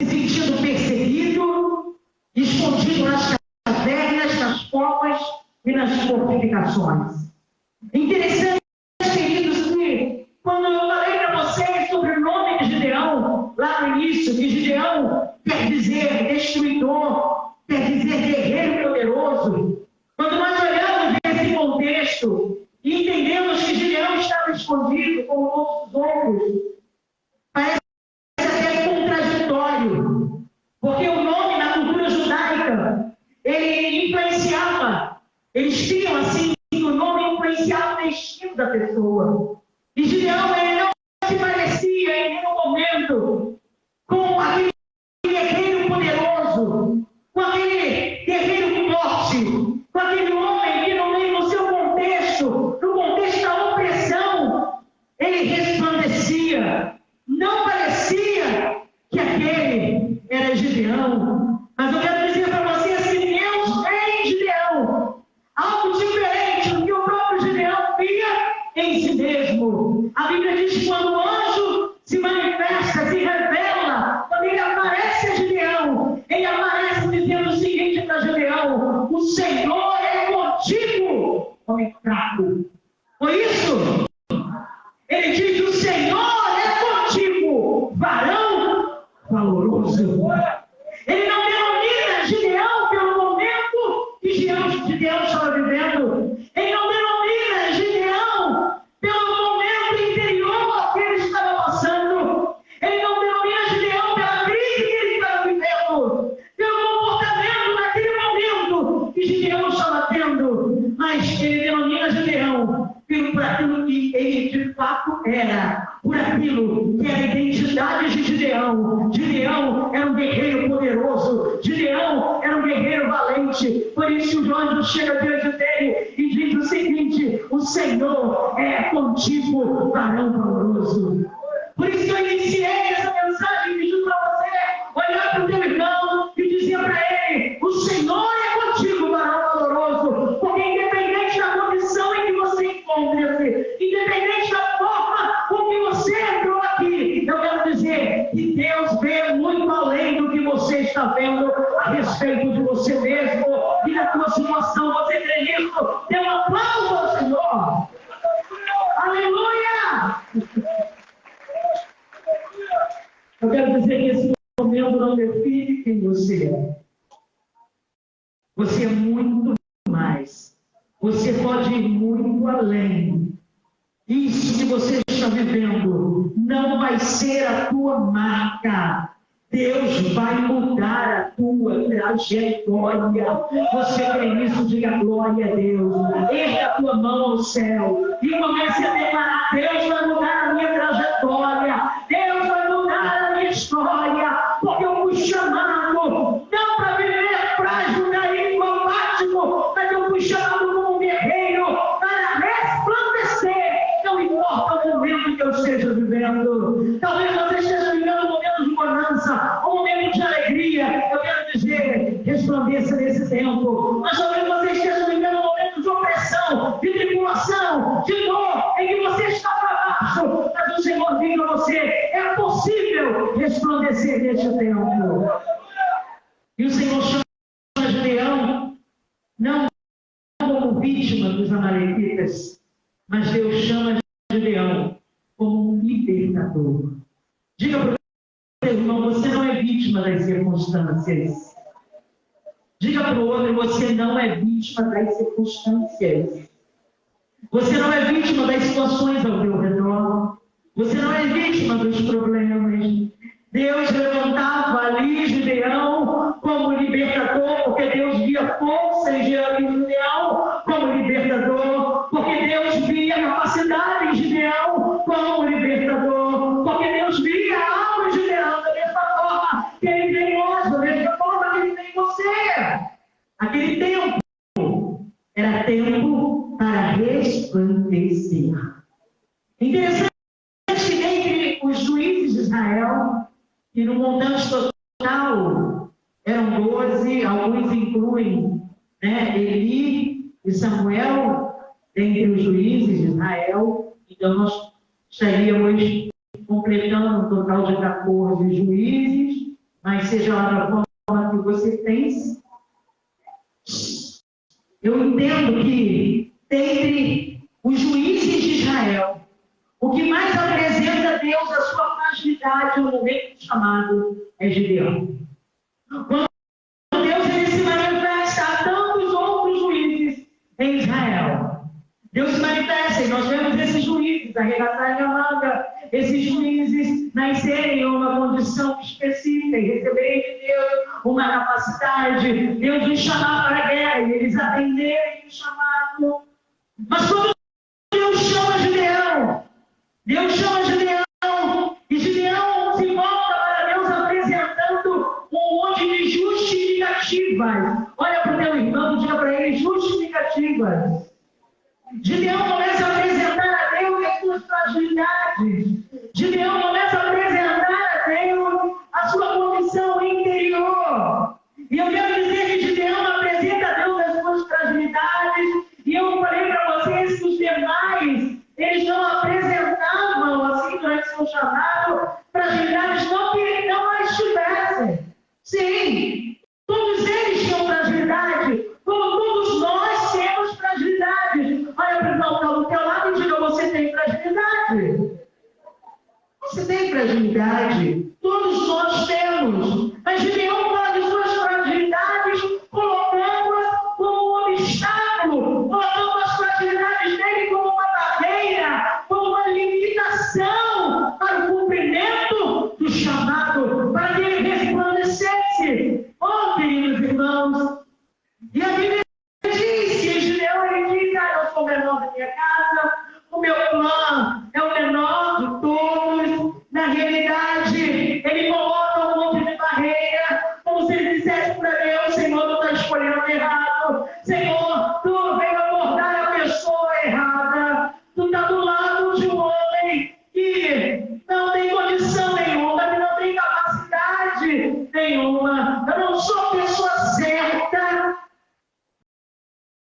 sentindo perseguido, escondido nas cavernas, nas covas e nas fortificações. Interessante, queridos, que quando eu falei para vocês sobre o nome de Gideão, lá no início, que Gideão quer dizer destruidor, quer dizer guerreiro poderoso, quando nós olhamos esse contexto e entendemos que Gideão estava escondido como todos os outros, parece até contraditório, porque o nome na cultura judaica, ele influenciava, eles tinham assim, o nome influenciava o destino da pessoa. E Gideão, ele não se parecia em nenhum momento com aquele guerreiro poderoso, com aquele guerreiro forte, com aquele homem que no meio do seu contexto, no contexto da opressão, ele resplandecia. Não parecia que aquele era Gideão. Mas eu quero dizer para vocês que Deus vê em Gideão algo diferente do que o próprio Gideão via em si mesmo. A Bíblia diz que quando o anjo se manifesta, se revela, quando ele aparece a Gideão, ele aparece dizendo o seguinte para Gideão: o Senhor é contigo, homem fraco. Por isso, ele diz: o Senhor é contigo, varão valoroso. Ele não denomina Gideão pelo momento que Gideão estava vivendo. Ele não denomina Gideão pelo momento interior que ele estava passando. Ele não denomina Gideão pela crise que ele estava vivendo, pelo comportamento naquele momento que Gideão estava tendo. Mas ele denomina Gideão por aquilo que ele de fato era, por aquilo que era a identidade de Gideão. Gideão era um guerreiro poderoso, Gideão era um guerreiro valente. Por isso o anjo chega diante dele e diz o seguinte: o Senhor é contigo, varão valoroso. Por isso eu iniciei essa mensagem pedindo para você olhar para o teu irmão e dizer para ele: o Senhor é contigo, varão valoroso. Porque independente da condição em que você encontra-se, independente da forma com que você entrou aqui, eu quero dizer que Deus vê muito além do que você está vendo a respeito de você mesmo e da tua situação. Você crê nisso? Dê um aplauso ao Senhor. Aleluia! Eu quero dizer que esse momento não define quem você é. Você é muito mais. Você pode ir muito além. Isso que você está vivendo não vai ser a tua marca. Deus vai mudar a tua trajetória. Você crê nisso? Diga glória a Deus. Erga a tua mão ao céu e comece a declarar: Deus vai mudar a minha trajetória. Deus vai mudar a minha história. Porque eu fui chamado não para viver frágil, cair em combático, mas eu fui chamado como um guerreiro para resplandecer. Não importa o momento que eu esteja vivendo. Talvez você esteja vivendo um momento de bonança, um momento de alegria. Eu quero dizer, resplandeça nesse tempo. Mas talvez você esteja vivendo um momento de opressão, de tribulação, de dor, em que você está para baixo. Mas o Senhor diz a você: é possível resplandecer neste tempo. E o Senhor chama Gideão não como vítima dos amalequitas, mas Deus chama Gideão como um libertador. Diga para o seu irmão: você não é vítima das circunstâncias. Diga para o outro: você não é vítima das circunstâncias. Você não é vítima das situações ao teu redor. Você não é vítima dos problemas. Deus levantava ali Gideão como libertador, porque Deus via força em Gideão como libertador, porque Deus via capacidade em Gideão como libertador, porque Deus via algo em Gideão da mesma forma que ele vê em nós, da mesma forma que ele vê em você. Aquele tempo era tempo para resplandecer. Interessante que entre os juízes de Israel, que no montante total eram 12, alguns incluem Eli e Samuel dentre os juízes de Israel. Então nós estaríamos completando um total de 14 juízes, mas seja lá da forma que você pense, eu entendo que dentre os juízes de Israel, o que mais apresenta a Deus a sua fragilidade no momento chamado é Gideão. Quando Deus ele se manifesta a tantos outros juízes em Israel, Deus se manifesta e nós vemos esses juízes arregatarem a manga, esses juízes nascerem em uma condição específica e receberem de Deus uma capacidade, Deus os chamar para a guerra e eles atenderem o chamado. Mas quando Deus chama Gideão, e Gideão se volta para Deus apresentando um monte de justificativas. Olha para o teu irmão e diga para ele: justificativas. Gideão começa a apresentar a Deus as suas fragilidades. Gideão começa a apresentar a Deus a sua condição interior. E eu quero dizer que Gideão apresenta a Deus as suas fragilidades. E eu falei para vocês que os demais, eles não apresentavam assim durante seu chamado fragilidades, não que ele não as tivessem. Sim, todos eles tinham fragilidade, como todos nós temos fragilidade. Olha para o irmão que está do teu lado e diga: você tem fragilidade. Você tem fragilidade. Todos nós temos. Mas Gideão fala de suas fragilidades, colocando-as como um obstáculo, colocando as fragilidades dele como uma barreira, como uma limitação para o cumprimento do chamado, para que ele resplandecesse. Oh, queridos irmãos, e a Bíblia diz que Gideão, ele diz: eu sou o menor da minha casa, o meu clã é o menor de todos. Na realidade, ele coloca um monte de barreira, como se ele dissesse para Deus: Senhor, tu está escolhendo errado, Senhor, tu veio abordar a pessoa errada, tu está do lado de um homem que não tem condição nenhuma, que não tem capacidade nenhuma, eu não sou a pessoa certa.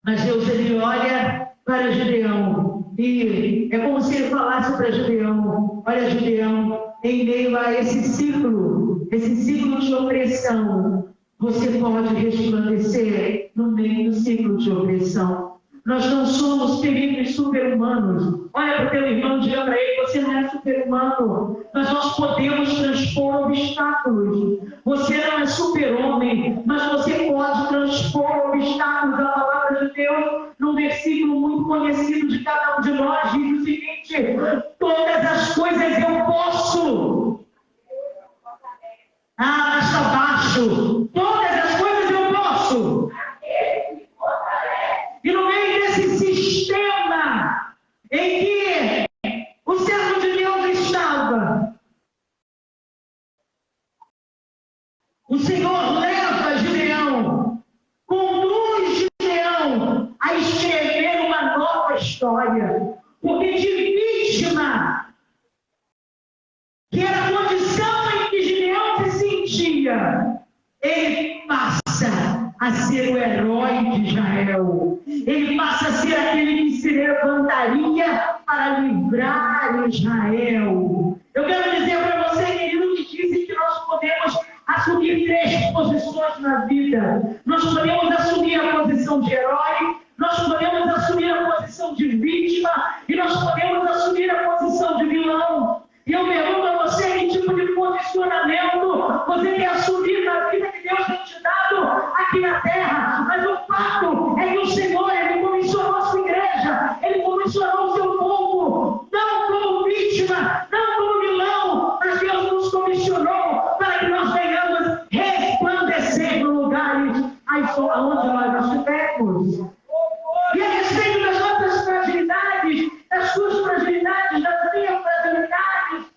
Mas Deus, ele olha para Gideão e é como se ele falasse para Gideão: olha, Gideão, em meio a esse ciclo de opressão, você pode resplandecer no meio do ciclo de opressão. Nós não somos terríveis super-humanos. Olha para o teu irmão e diga para ele: você não é super-humano, mas nós podemos transpor obstáculos. Você não é super-homem, mas você pode transpor obstáculos. A palavra de Deus, num versículo muito conhecido de cada um de nós, diz o seguinte: todas as coisas eu posso. Basta abaixo. Todas as coisas eu posso. E no meio desse sistema em que o servo de Deus estava, o Senhor leva Gideão, conduz Gideão a escrever uma nova história, porque de vítima, que era a condição em que Gideão se sentia, ele passa a ser o herói de Israel. Ele passa a ser aquele que se levantaria para livrar Israel. Eu quero dizer para você, querido, que dizem que nós podemos assumir 3 posições na vida. Nós podemos assumir a posição de herói, nós podemos assumir a posição de vítima e nós podemos assumir a posição de vilão. E eu pergunto a você: que tipo de posicionamento você quer assumir na vida que Deus tem te dado aqui na terra? Mas o fato é que o Senhor, ele comissionou a sua igreja, ele comissionou o seu povo, não como vítima, não como vilão, mas Deus nos comissionou para que nós venhamos resplandecer no lugares onde nós estivermos. E a respeito das nossas fragilidades, das suas fragilidades, das minhas fragilidades,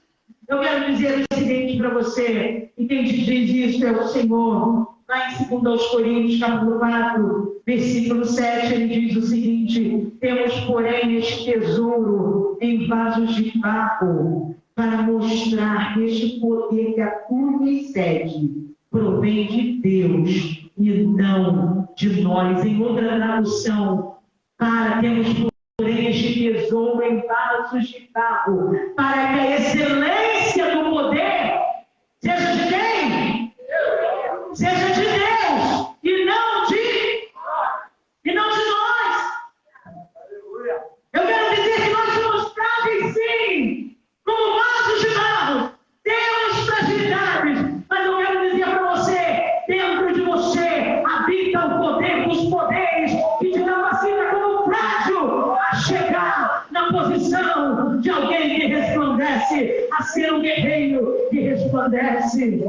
eu quero dizer o seguinte para você, e quem te diz isso é o Senhor. Lá em 2 Coríntios, capítulo 4, versículo 7, ele diz o seguinte: temos, porém, este tesouro em vasos de barro, para mostrar que este poder que a tudo excede provém de Deus e não de nós. Em outra tradução, temos, porém, este tesouro em vasos de barro, para que a excelência do poder seja de quem? Seja de Deus e não de nós. Eu quero coração de alguém que resplandece a ser um guerreiro que resplandece.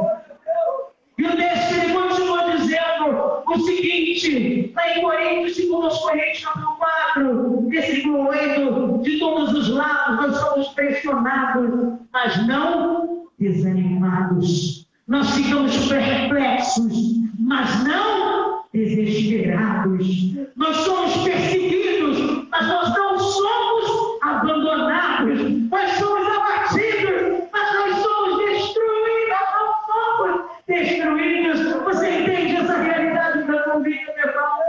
E o texto ele continua dizendo o seguinte, lá em Coríntios, 2 Coríntios, capítulo 4, versículo 8, de todos os lados nós somos pressionados, mas não desanimados. Nós ficamos perplexos, mas não desesperados. Nós somos perseguidos, mas nós não somos abandonados. Nós somos abatidos, mas nós somos destruídos. Não somos destruídos. Você entende essa realidade da tua vida, meu irmão?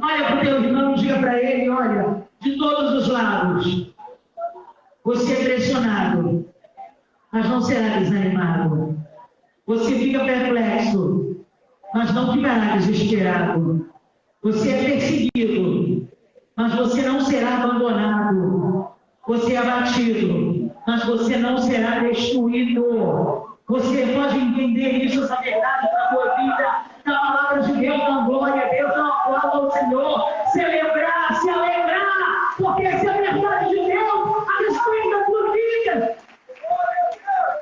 Olha para o teu irmão, diga para ele, olha, de todos os lados, você é pressionado, mas não será desanimado. Você fica perplexo, mas não ficará desesperado. Você é perseguido, mas você não será abandonado. Você é abatido, mas você não será destruído. Você pode entender isso, essa verdade para a tua vida, na palavra de Deus, na glória a Deus, na glória ao Senhor. Celebrar, se alegrar, porque essa é a verdade de Deus a respeito da tua vida.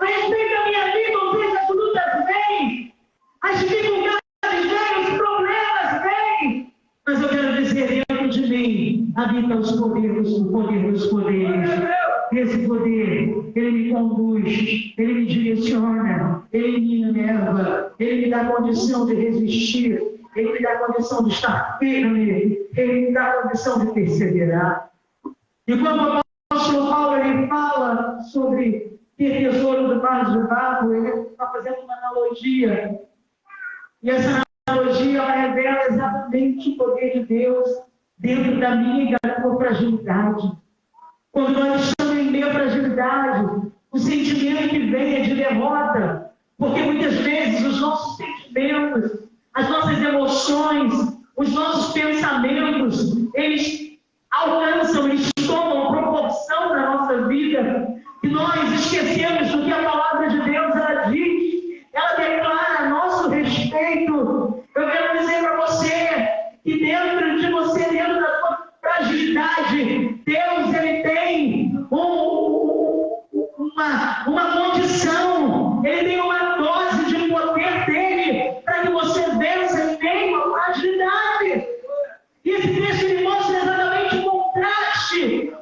A respeito da minha vida, ou seja, as lutas vêm, as dificuldades vêm, os problemas vêm. Mas eu quero dizer, dentro de mim habita os poderes, o poder dos poderes. Esse poder, ele me conduz, ele me direciona, ele me leva, ele me dá condição de resistir, ele me dá condição de estar firme, ele me dá condição de perseverar. E quando o apóstolo Paulo ele fala sobre ter tesouro do vaso de barro, ele está fazendo uma analogia. E essa analogia revela exatamente o poder de Deus dentro da minha e da tua fragilidade. Quando nós estamos em meio à fragilidade, o sentimento que vem é de derrota, porque muitas vezes os nossos sentimentos, as nossas emoções, os nossos pensamentos, eles alcançam, eles tomam proporção na nossa vida, e nós esquecemos do que a palavra de Deus ela diz, ela declara a nosso respeito. Eu quero dizer para você que dentro de você, dentro da sua fragilidade, Deus ele tem uma condição, ele tem uma dose de poder dele para que você vença em meio à fragilidade. E esse texto ele mostra exatamente o contraste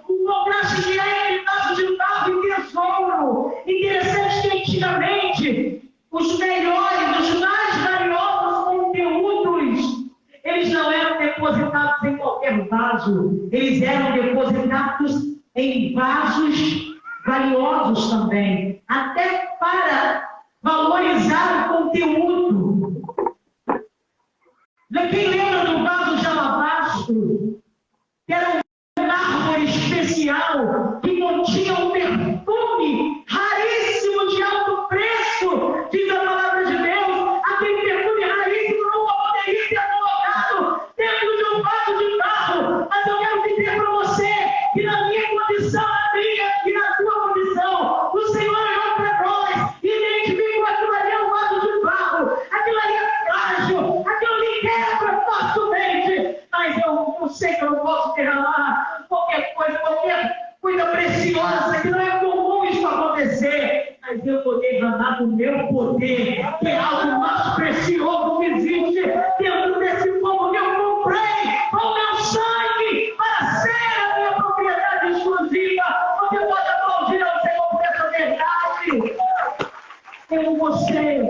que é entre vaso de barro e tesouro. Interessante que antigamente os melhores, os mais valiosos conteúdos, eles não eram depositados em qualquer vaso, eles eram depositados em vasos valiosos também, até para valorizar o conteúdo. Quem lembra do vaso de alabastro? Que era um mármore especial que continha um perfume raríssimo de alto preço, diz a palavra de Deus. Aquele perfume raríssimo não poderia ser colocado dentro de um vaso de barro. Mas eu quero dizer para você que na minha condição, na minha e na sua condição, o Senhor olhou para nós e identificou aquilo ali é um vaso de barro, aquilo ali é frágil, aquilo ali quebra facilmente, mas eu sei que eu não posso derramar qualquer coisa preciosa, que não é comum isso acontecer, mas eu vou derramar do meu poder, que é algo mais precioso que existe dentro desse povo que eu comprei com o meu sangue para ser a minha propriedade exclusiva. Você pode aplaudir ao Senhor por essa verdade. Eu você,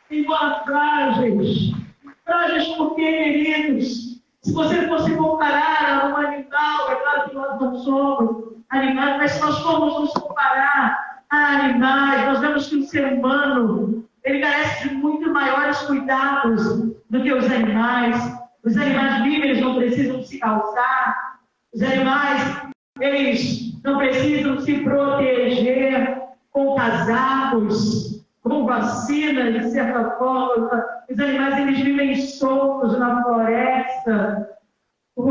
embora frágeis porque, queridos, se você fosse comparar a um animal, é claro que nós não somos animais, mas se nós formos nos comparar a animais, nós vemos que o ser humano, ele carece de muito maiores cuidados do que os animais. Os animais vivem, eles não precisam se calçar. Os animais, eles não precisam se proteger com casacos, com vacinas, de certa forma. Os animais, eles vivem soltos na floresta. Os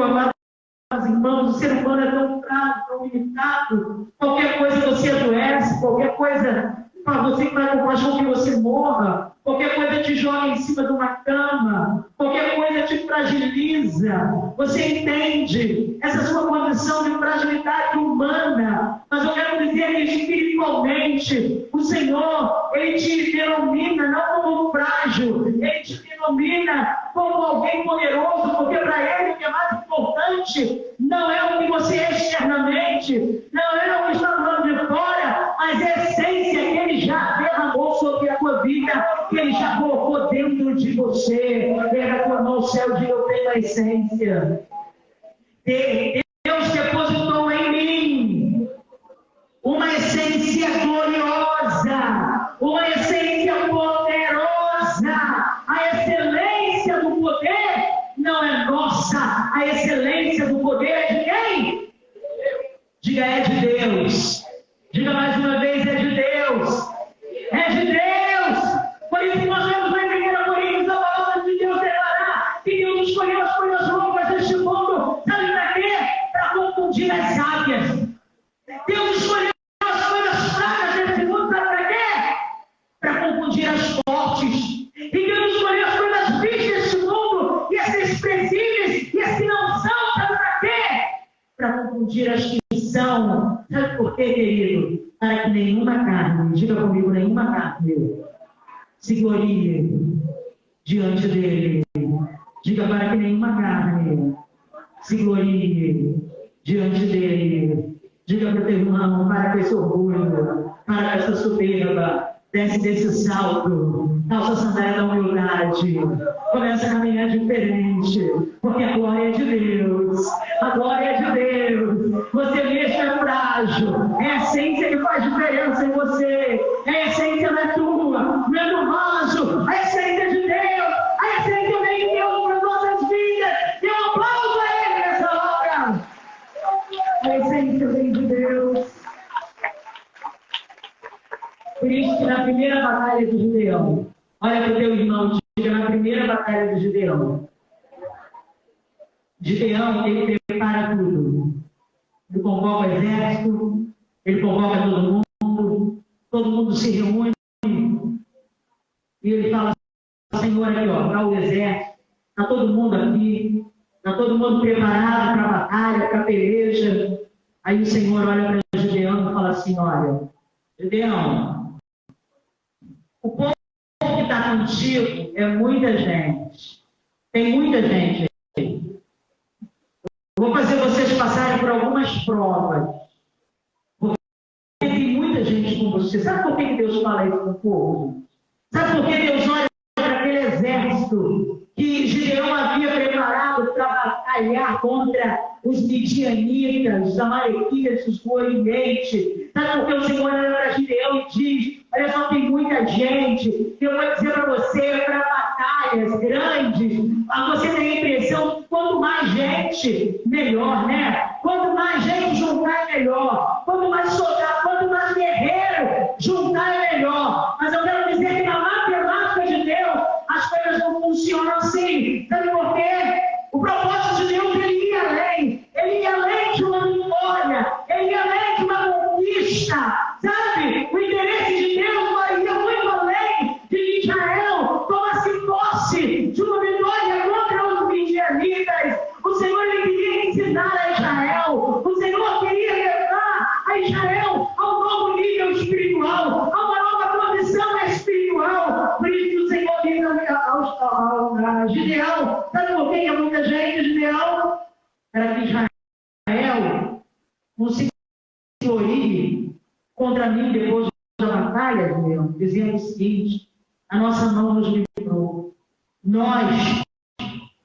irmãos, o ser humano é tão fraco, tão limitado. Qualquer coisa você adoece, qualquer coisa você vai faz com que você morra, qualquer coisa te joga em cima de uma cama, qualquer coisa te fragiliza. fragiliza, você entende essa sua condição de fragilidade humana, mas eu quero dizer que espiritualmente o Senhor, Ele te denomina não como frágil, Ele te denomina como alguém poderoso, porque para Ele o que é mais importante não é o que você é externamente, não é o que está do lado de fora, mas é a essência que Ele já derramou sobre a tua vida, que Ele já colocou dentro de você. Pega a tua mão ao céu e diga: eu tenho a essência. Deus depositou em mim uma essência gloriosa, uma essência poderosa. A excelência do poder não é nossa, a excelência do poder é de quem? Diga: é de Deus. Diga mais uma vez: é de Deus. É de Deus. Por isso que nós vemos lá em 1 Coríntios a palavra de Deus declarar que Deus escolheu as coisas loucas deste mundo, sabe para quê? Para confundir as sábias. Deus escolheu as coisas fracas deste mundo, sabe para quê? Para confundir as fortes. E Deus escolheu as coisas vis deste mundo, e as desprezíveis, e as que não são, sabe para quê? Para confundir as que são. Sabe por quê, querido? Para que nenhuma carne, diga comigo, nenhuma carne se glorie diante dele. Diga: para que nenhuma carne se glorie diante dele. Diga para o teu irmão: para com esse orgulho, para com essa soberba, desce desse salto, calça a sandália da humildade, começa a caminhar diferente, porque a glória é de Deus, a glória é de Deus. Você mesmo é frágil, é a essência que faz diferença em você, é a essência da tua, não é do vaso, a essência de Deus, a essência vem de Deus para as nossas vidas. E eu aplaudo a Ele nessa hora. A essência vem de Deus. Por isso que na primeira batalha de Gideão, olha para o teu irmão, diga: na primeira batalha de Gideão, Gideão, ele prepara tudo. Ele convoca o exército, ele convoca todo mundo se reúne, e ele fala: Senhor, aqui ó, para o exército, está todo mundo aqui, está todo mundo preparado para a batalha, para a peleja. Aí o Senhor olha para Gideão e fala assim: olha, Gideão, o povo que está contigo é muita gente, tem muita gente aí. Vou fazer vocês passarem por algumas provas, porque tem muita gente com você. Sabe por que Deus fala isso com o povo? Sabe por que Deus olha para aquele exército que Gideão havia preparado para batalhar contra os midianitas, os amalequitas do Oriente? Sabe por que o Senhor olha para Gideão e diz: olha só, tem muita gente, que eu vou dizer para você, para batalhas grandes, você tem a impressão que quanto mais gente, melhor, né? Quanto mais gente juntar é melhor, quanto mais soldado, quanto mais guerreiro juntar é melhor. Mas eu quero dizer que na matemática de Deus, as coisas não funcionam assim. Sabe por quê? O propósito de Deus, ele ia além de uma vitória, ele ia além de uma conquista, sabe? O interesse de Deus ia muito além de Israel tomasse posse de uma vitória contra os midianitas. O Senhor, ele queria ensinar a Israel, o Senhor queria levar a Israel a um novo nível espiritual, a uma nova condição espiritual. Por isso que o Senhor diz a Gideão: sabe por que é muita gente, Gideão? Para que Israel não se glorie contra mim depois da batalha, Gideão, dizendo o seguinte: a nossa mão nos livrou. Nós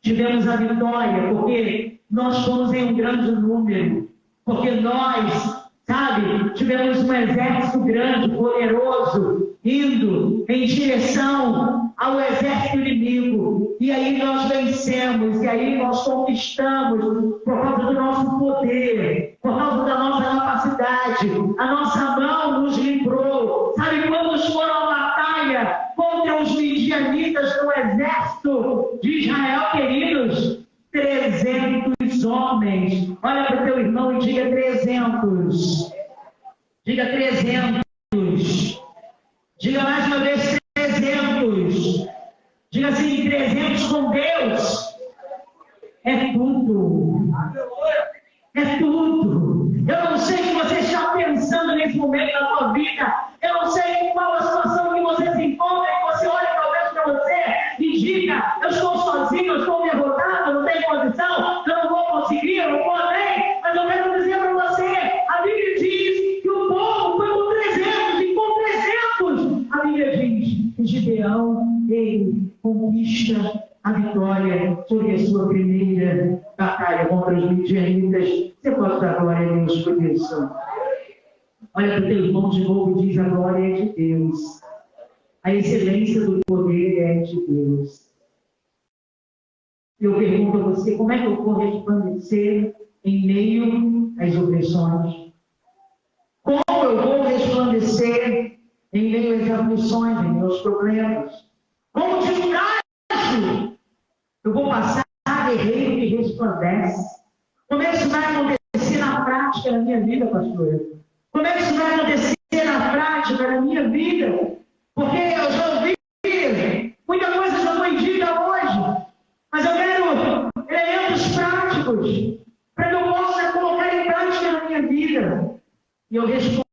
tivemos a vitória porque nós fomos em um grande número, porque nós, sabe, tivemos um exército grande, poderoso, indo em direção ao exército inimigo. E aí nós vencemos, e aí nós conquistamos por causa do nosso poder, por causa da nossa capacidade. A nossa mão nos livrou. Sabe quando foram a batalha contra os midianitas no exército de Israel, queridos? 300 homens. Olha para o teu irmão e diga: 300. Diga: 300. Diga mais uma vez: 300. Diga assim: 300 com Deus. É tudo. É tudo. Eu não sei o que você está pensando nesse momento da sua vida. Eu não sei qual a situação que você se encontra, que você olha talvez para você e diga: eu estou sozinho, eu estou derrotado, eu não tenho condição, eu não vou conseguir, eu não vou além. Mas eu quero dizer para você, a Bíblia diz que o povo foi com 300, e com 300, a Bíblia diz que Gideão, ele conquista a vitória sobre a sua primeira batalha contra os midianitas. Você pode dar glória a Deus por isso? Olha para o teu irmão de novo e diz: a glória é de Deus. A excelência do poder é de Deus. Eu pergunto a você: como é que eu vou resplandecer em meio às opressões? Como eu vou resplandecer em meio às aflições, em meus problemas? Como de um gajo eu vou passar a guerreiro que resplandece? Como é que isso vai acontecer na prática na minha vida, pastor? Como é que isso vai acontecer na prática na minha vida? Porque eu já ouvi muita coisa já foi dita hoje, mas eu quero elementos práticos para que eu possa colocar em prática na minha vida. E eu respondo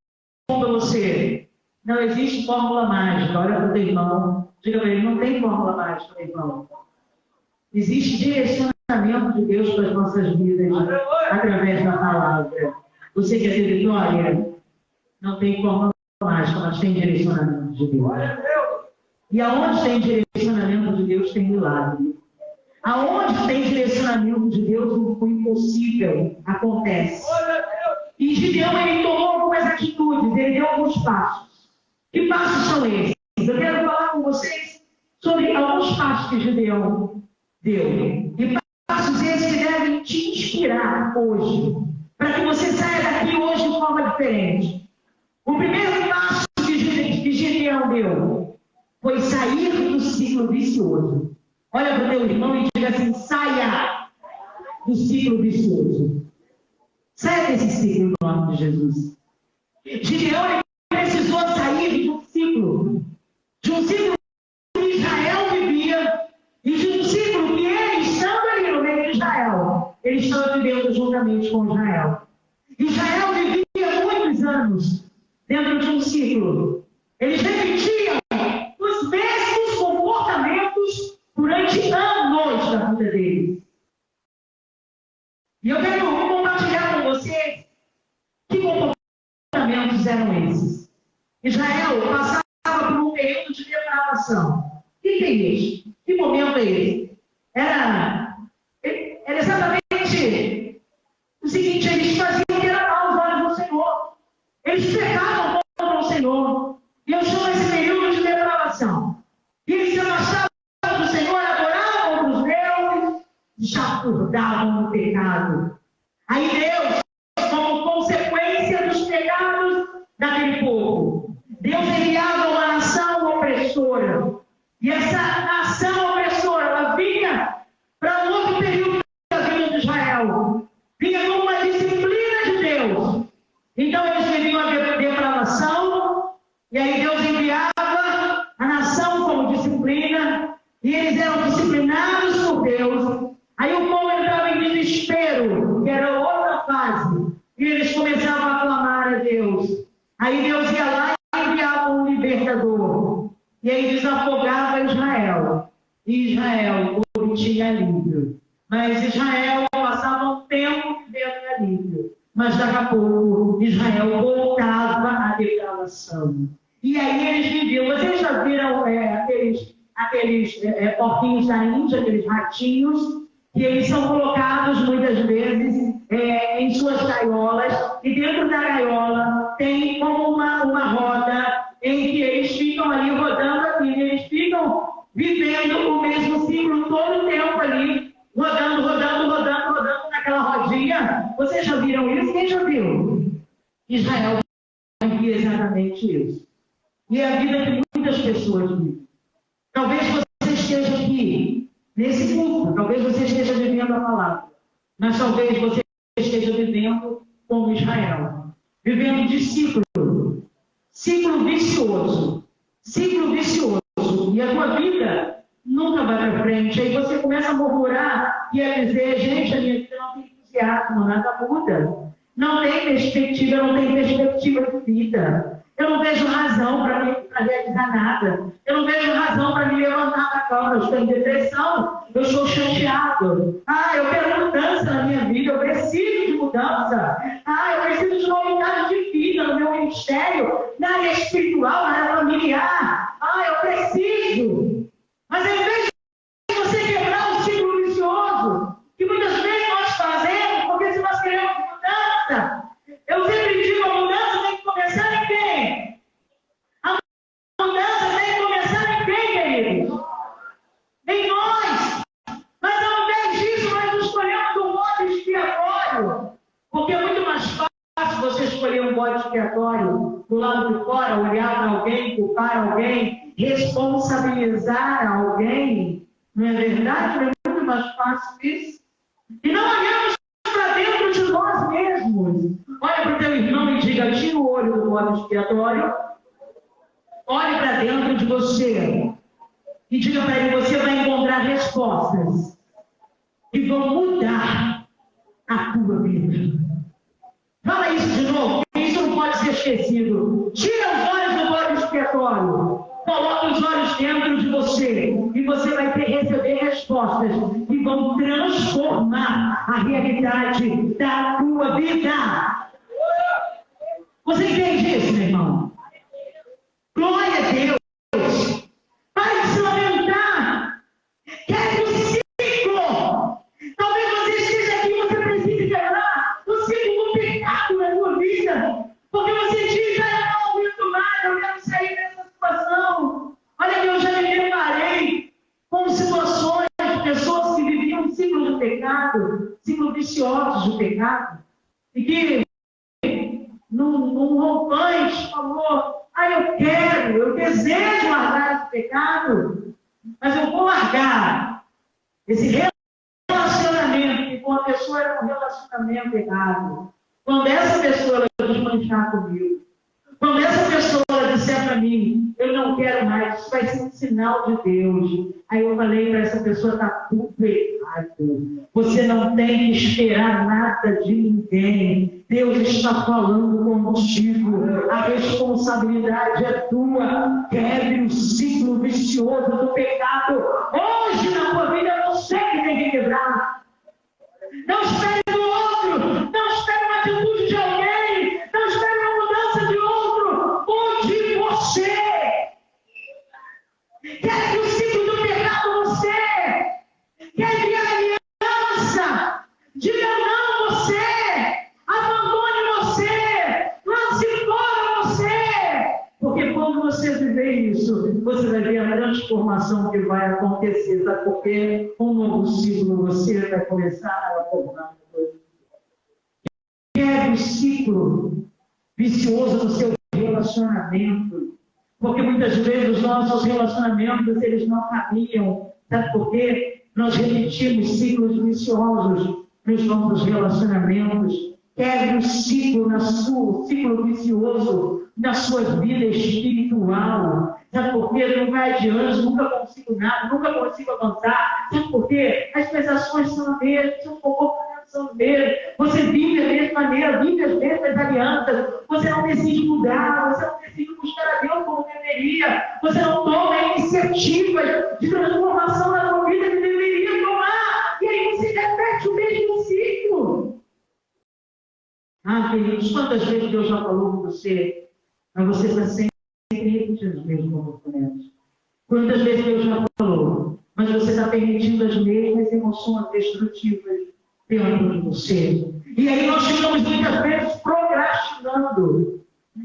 a você: não existe fórmula mágica. Olha para o teu irmão, diga para ele: não tem fórmula mágica, meu irmão. Existe direcionamento de Deus para as nossas vidas através da palavra. Você quer ter vitória? Não tem fórmula mágica, mas tem direcionamento de Deus. E aonde tem direcionamento de Deus, tem milagre. Aonde tem direcionamento de Deus, o impossível acontece. E Gideão, ele tomou algumas atitudes, ele deu alguns passos. Que passos são esses? Eu quero falar com vocês sobre alguns passos que Gideão deu. E passos esses que devem te inspirar hoje, para que você saia daqui hoje de forma diferente. O primeiro passo que Gideão deu foi sair do ciclo vicioso. Olha para o teu irmão e diga assim: saia do ciclo vicioso. Saia desse ciclo no nome de Jesus. Gideão precisou sair de um ciclo que Israel vivia, e de um ciclo que ele, estando ali no meio de Israel, ele estava vivendo juntamente com Israel. Israel vivia muitos anos dentro de um ciclo. Eles repetiam os mesmos comportamentos durante anos da vida deles. E eu quero compartilhar com vocês que comportamentos eram esses. Israel passava por um período de depravação. O que é isso? Que momento é esse? Era exatamente o seguinte: eles faziam o que era mal aos olhos do Senhor. Eles pecavam contra o Senhor. E eu chamo esse período de depravação. E eles se afastavam do Senhor, adoravam outros deuses, e chafurdavam no pecado. Aí Deus, como consequência dos pecados daquele povo, Deus enviava uma nação opressora. E essa nação opressora, ela vinha para um outro período da vida de Israel. Vinha como uma disciplina de Deus. Então eles viviam a depravação, e aí Deus enviava a nação como disciplina, e eles eram disciplinados por Deus. Aí o povo entrava em desespero, que era outra fase, e eles começavam a clamar a Deus. Aí Deus ia lá e enviava um libertador, e aí desafogava Israel. E Israel obtinha alívio. Mas Israel passava um tempo vivendo alívio. Mas daqui a pouco Israel voltava à depravação. E aí eles viviam. Vocês já viram aqueles porquinhos da Índia, aqueles ratinhos, que eles são colocados muitas vezes em suas gaiolas, e dentro da gaiola tem como uma roda em que eles ficam ali rodando aqui, e eles ficam vivendo o mesmo ciclo todo o tempo ali, rodando naquela rodinha. Vocês já viram isso? Quem já viu? Israel vivia exatamente isso. E é a vida que muitas pessoas vivem. Talvez você esteja aqui, nesse culto, talvez você esteja vivendo a palavra, mas talvez você esteja vivendo como Israel, vivendo de ciclo vicioso, e a tua vida nunca vai para frente. Aí você começa a murmurar e a dizer, gente, a minha vida não tem entusiasmo, nada muda. Não tem perspectiva, não tem perspectiva de vida. Eu não vejo razão para realizar nada. Eu não vejo razão para me levantar da cama. Eu estou em depressão, eu estou chateado. Eu quero mudança na minha vida, eu preciso de mudança. Eu preciso de novidade de vida no meu ministério, na área espiritual, na área familiar. Eu preciso. Mas em vez de você quebrar o ciclo vicioso, que muitas vezes nós fazemos, porque se nós queremos mudança, eu sempre digo, a mudança tem que começar em quem? A mudança tem que começar em quem, queridos? Em nós. Mas ao invés disso, nós escolhemos um modo expiatório. Porque é muito mais fácil você escolher um modo expiatório do lado de fora, olhar para alguém, culpar alguém, responsabilizar alguém. Não é verdade? Não é muito mais fácil isso? E não olhamos para dentro de nós mesmos. Olha para o teu irmão e diga, tira o olho do modo expiatório. Olhe para dentro de você. E diga para ele, você vai encontrar respostas que vão mudar a tua vida. Fala isso de novo, porque isso não pode ser esquecido. Tira os olhos do modo expiatório. Coloca os olhos dentro de você. E você vai receber respostas que vão transformar a realidade da tua vida. Você entende isso, meu irmão? Glória a Deus. Pare de se lamentar. Quer o ciclo. Talvez você esteja aqui e você precise quebrar o ciclo do pecado na sua vida. Porque você diz, eu não aguento mais, eu quero sair dessa situação. Olha que eu já me deparei com situações de pessoas que viviam um ciclo de pecado, ciclo vicioso de pecado, e que num rompante falou, eu desejo largar esse pecado, mas eu vou largar esse relacionamento, que com a pessoa era um relacionamento errado. Quando essa pessoa desmanchar comigo, quando essa pessoa disser para mim, eu não quero mais, isso vai ser um sinal de Deus. Aí eu falei para essa pessoa, está tudo errado. Você não tem que esperar nada de ninguém. Deus está falando contigo. A responsabilidade é tua. Quebre o ciclo vicioso do pecado. Hoje na tua vida é você que tem que quebrar. Não espere do outro. Não espere uma atitude de alguém. Não espere uma mudança de outro. Onde você quer o ciclo do pecado você. Quer vir a aliança. Diga não você. Abandone você. Lance fora você. Porque quando você viver isso, você vai ver a transformação que vai acontecer. Sabe por quê? Um novo ciclo você vai começar a formar. Quebre o ciclo vicioso do seu relacionamento. Porque muitas vezes os nossos relacionamentos, eles não caminham. Sabe por quê? Nós repetimos ciclos viciosos nos nossos relacionamentos. Quebre o ciclo vicioso na sua vida espiritual. Sabe por quê? Não vai adiante, nunca consigo nada, nunca consigo avançar. Sabe por quê? As sensações são as mesmas, os comportamentos são os mesmos. Você vive da mesma maneira, vive as mesmas alianças. Você não decide mudar, você não decide buscar a Deus como deveria. Você não toma a iniciativa de transformação na sua vida que deveria tomar. E aí você repete o mesmo ciclo. Queridos, quantas vezes Deus já falou com você, mas você está sempre repetindo os mesmos comportamentos. Quantas vezes Deus já falou, mas você está permitindo as mesmas emoções destrutivas dentro de você. E aí nós ficamos muitas vezes procrastinando.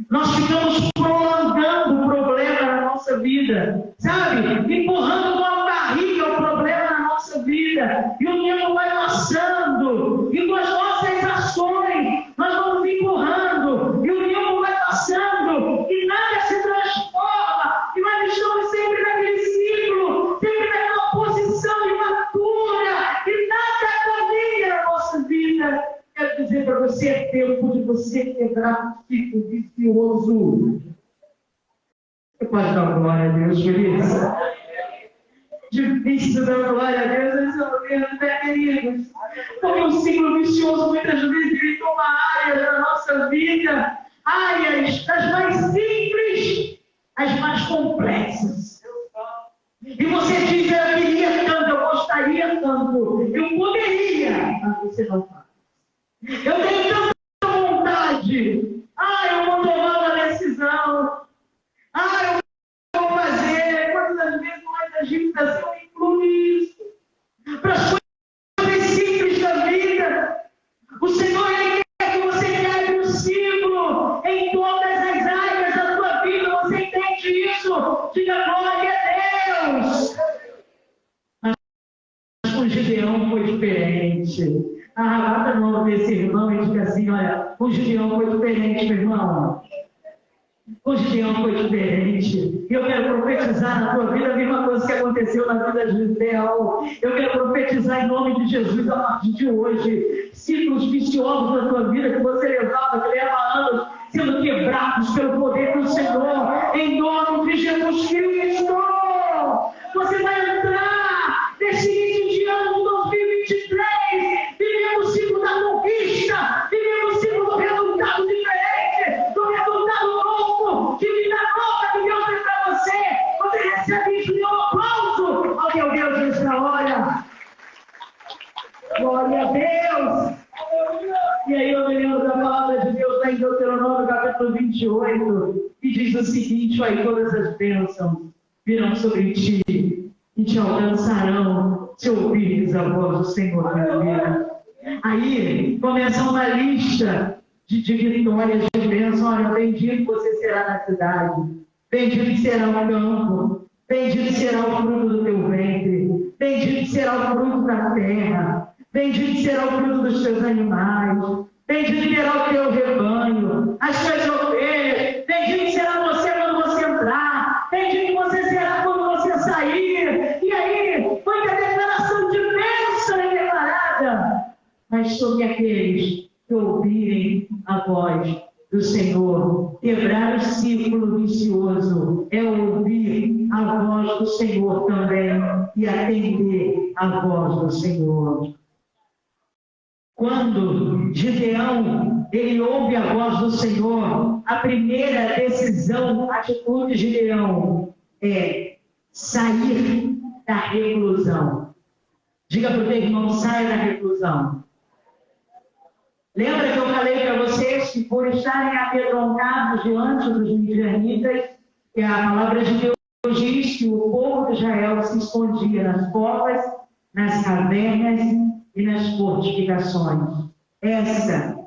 Nós ficamos prolongando o problema na nossa vida, sabe? Empurrando com a barriga o problema na nossa vida. E o tempo vai passando. E com as nossas ações, nós vamos empurrando. E o tempo vai passando. E nada se transforma. E nós estamos sempre naquele ciclo, sempre naquela posição imatura. E nada caminha na nossa vida. Quero dizer para você, é tempo de você quebrar um ciclo vicioso. Você pode dar glória a Deus por isso? difícil dar glória a Deus nesse momento, né, queridos? Como um ciclo vicioso, muitas vezes ele toma áreas da nossa vida, áreas das mais simples, as mais complexas. E você diz, eu queria tanto, eu gostaria tanto, eu poderia, mas você não faz. Eu tenho tanta vontade, eu vou tomar uma decisão, eu vou fazer, quantas vezes nós agimos assim, eu incluo isso, para as coisas simples da vida. O Senhor, Ele quer que você quebre o ciclo em todas as áreas da sua vida, você entende isso? Diga glória a Deus! Mas com Gideão foi diferente. Bata a mão desse irmão e diga assim, olha, com Gideão foi diferente, meu irmão. Com Gideão foi diferente. Eu quero profetizar na tua vida a mesma coisa que aconteceu na vida de Gideão. Eu quero profetizar em nome de Jesus a partir de hoje. Ciclos viciosos na tua vida que você levava, que leva anos, sendo quebrados pelo poder do Senhor. Em nome de Jesus Cristo. Você vai entrar nesse início de ano de 2023, vivendo o ciclo da conquista, vivendo o ciclo do resultado diferente, do resultado novo, de vida nova que Deus tem para você. Você recebe isso de um aplauso ao meu Deus nessa hora. Glória a Deus. E aí eu me lembro da palavra de Deus lá em Deuteronômio, capítulo 28, que diz o seguinte, aí todas as bênçãos virão sobre ti e te alcançarão se ouvires a voz do Senhor na vida. Aí começa uma lista de vitórias, de bênçãos. Olha, bendito você será na cidade, bendito será o campo, bendito será o fruto do teu ventre, bendito será o fruto da terra, bendito será o fruto dos teus animais, bendito será o teu rebanho, as tuas ovelhas, bendito será você quando você entrar, bendito você será quando você sair. E aí, muita declaração de bênção é declarada, mas sobre aqueles que ouvirem a voz do Senhor. Quebrar o ciclo vicioso é ouvir a voz do Senhor também e atender a voz do Senhor. Quando Gideão, ele ouve a voz do Senhor, a primeira decisão, atitude de Gideão é sair da reclusão. Diga para o teu irmão, saia da reclusão. Lembra que eu falei para vocês que por estarem amedrontados diante dos midianitas, que a palavra de Deus diz que o povo de Israel se escondia nas covas, nas cavernas e nas fortificações. Essas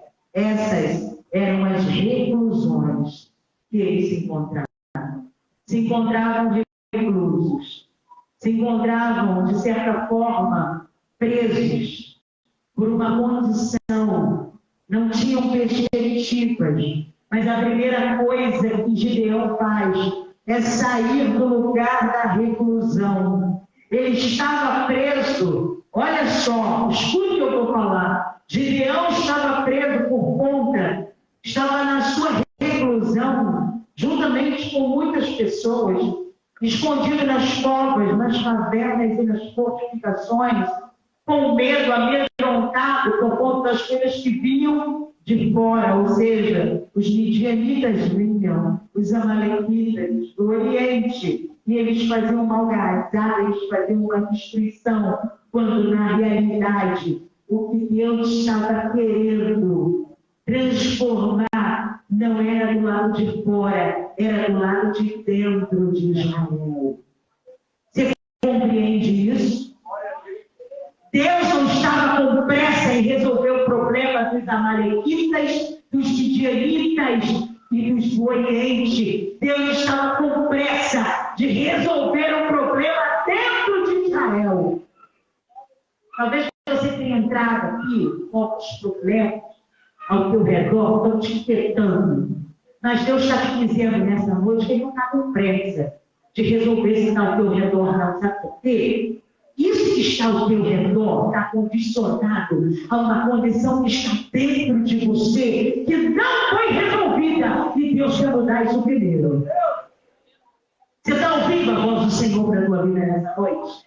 eram as reclusões que eles se encontravam. Se encontravam reclusos, se encontravam, de certa forma, presos por uma condição, não tinham perspectivas. Mas a primeira coisa que Gideão faz é sair do lugar da reclusão. Ele estava preso. Olha só, escute o que eu vou falar. Gideão estava preso por conta, estava na sua reclusão, juntamente com muitas pessoas, escondido nas covas, nas cavernas e nas fortificações, com medo, amedrontado por conta das coisas que vinham de fora, ou seja, os midianitas vinham, os amalequitas do Oriente, e eles faziam uma algazarra, eles faziam uma destruição, quando na realidade o que Deus estava querendo transformar não era do lado de fora, era do lado de dentro de Israel. Você compreende isso? Deus não estava com pressa em resolver o problema dos amalequitas, dos midianitas e dos do Oriente. Deus estava com pressa de resolver o problema dentro de Israel. Talvez você tenha entrado aqui com outros problemas ao teu redor, estão te inquietando. Mas Deus está te dizendo nessa noite que Ele não está com pressa de resolver se está ao teu redor, não. Sabe por quê? Isso que está ao teu redor está condicionado a uma condição que está dentro de você, que não foi resolvida, e Deus quer mudar isso primeiro. Você está ouvindo a voz do Senhor para a tua vida nessa noite?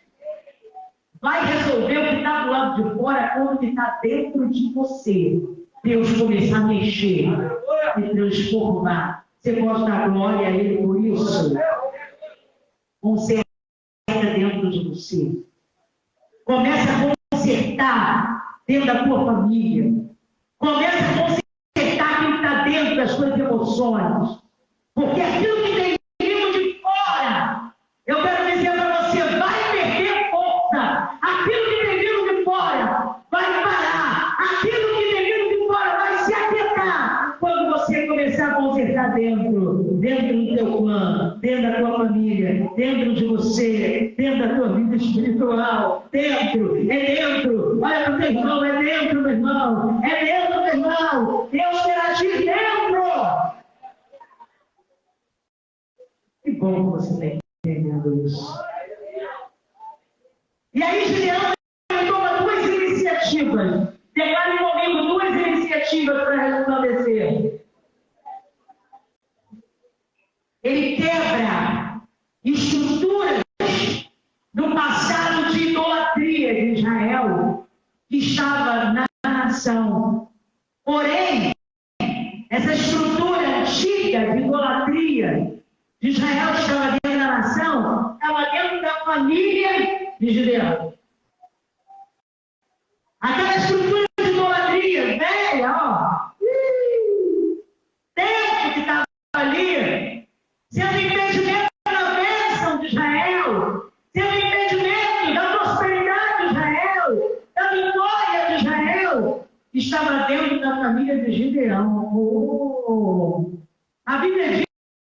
vai resolver o que está do lado de fora quando o que está dentro de você. Deus começar a mexer e transformar. Você pode dar glória a Ele por isso? Conserta dentro de você. Começa a consertar dentro da tua família. Começa a consertar quem está dentro das tuas emoções. Porque aquilo que tem vindo de fora, eu quero dizer para você, vai perder força. Aquilo que tem vindo de fora vai parar. Aquilo que tem vindo de fora vai se aquietar. Quando você começar a consertar dentro do teu clã, dentro da tua família, dentro de você, dentro da tua vida espiritual, dentro. Olha para o teu irmão, é dentro, meu irmão. É dentro, meu irmão. Deus quer agir dentro. Que bom que você está entendendo isso. E aí, Gideão toma duas iniciativas. Declare comigo duas iniciativas para resplandecer. Ele quebra estruturas do passado de idolatria de Israel que estava na nação. Porém, essa estrutura antiga de idolatria de Israel estava dentro da nação, estava dentro da família de Gideão. Aquela estrutura de idolatria velha, tempo que estava ali, sendo impedimento da bênção de Israel, sendo impedimento da prosperidade de Israel, da vitória de Israel, estava dentro da família de Gideão. A Bíblia diz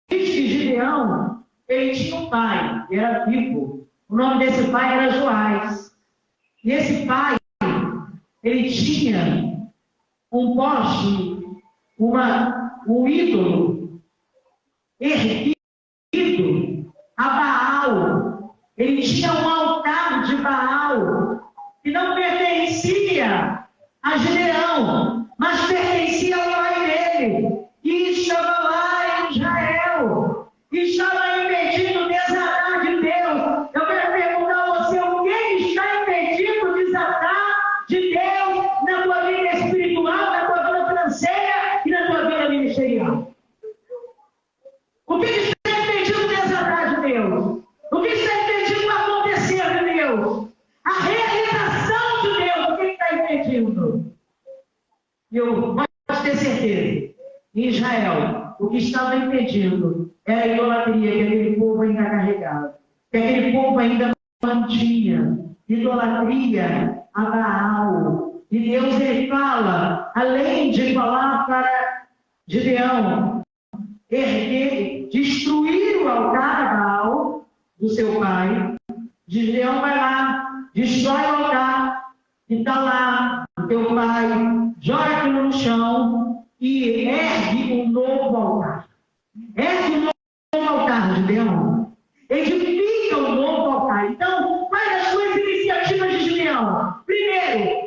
que Gideão, ele tinha um pai, ele era vivo. O nome desse pai era Joás. E esse pai, ele tinha um poste, um ídolo erguido a Baal. Ele tinha um altar de Baal que não pertencia a Gideão, mas pertencia ao pai dele. E estava lá em Israel. E estava impedindo o desatar de Deus. Eu quero perguntar a você, o que está impedindo o desatar de Deus na tua vida espiritual, na tua vida financeira e na tua vida ministerial? O que está impedindo o desatar de Deus? O que está impedindo o acontecer de Deus? A realização de Deus, o que está impedindo? Eu posso ter certeza. Em Israel, o que estava impedindo era a idolatria que aquele povo ainda carregava, que aquele povo ainda mantinha, idolatria a Baal. E Deus, ele fala, além de falar para Gideão, destruir o altar a Baal do seu pai, Gideão vai lá, destrói o altar que está lá, do teu pai, joga aquilo no chão, e ergue um novo altar. Ergue um novo altar, Gideão. Edifica um novo altar. Então, quais as suas iniciativas de Gideão? Primeira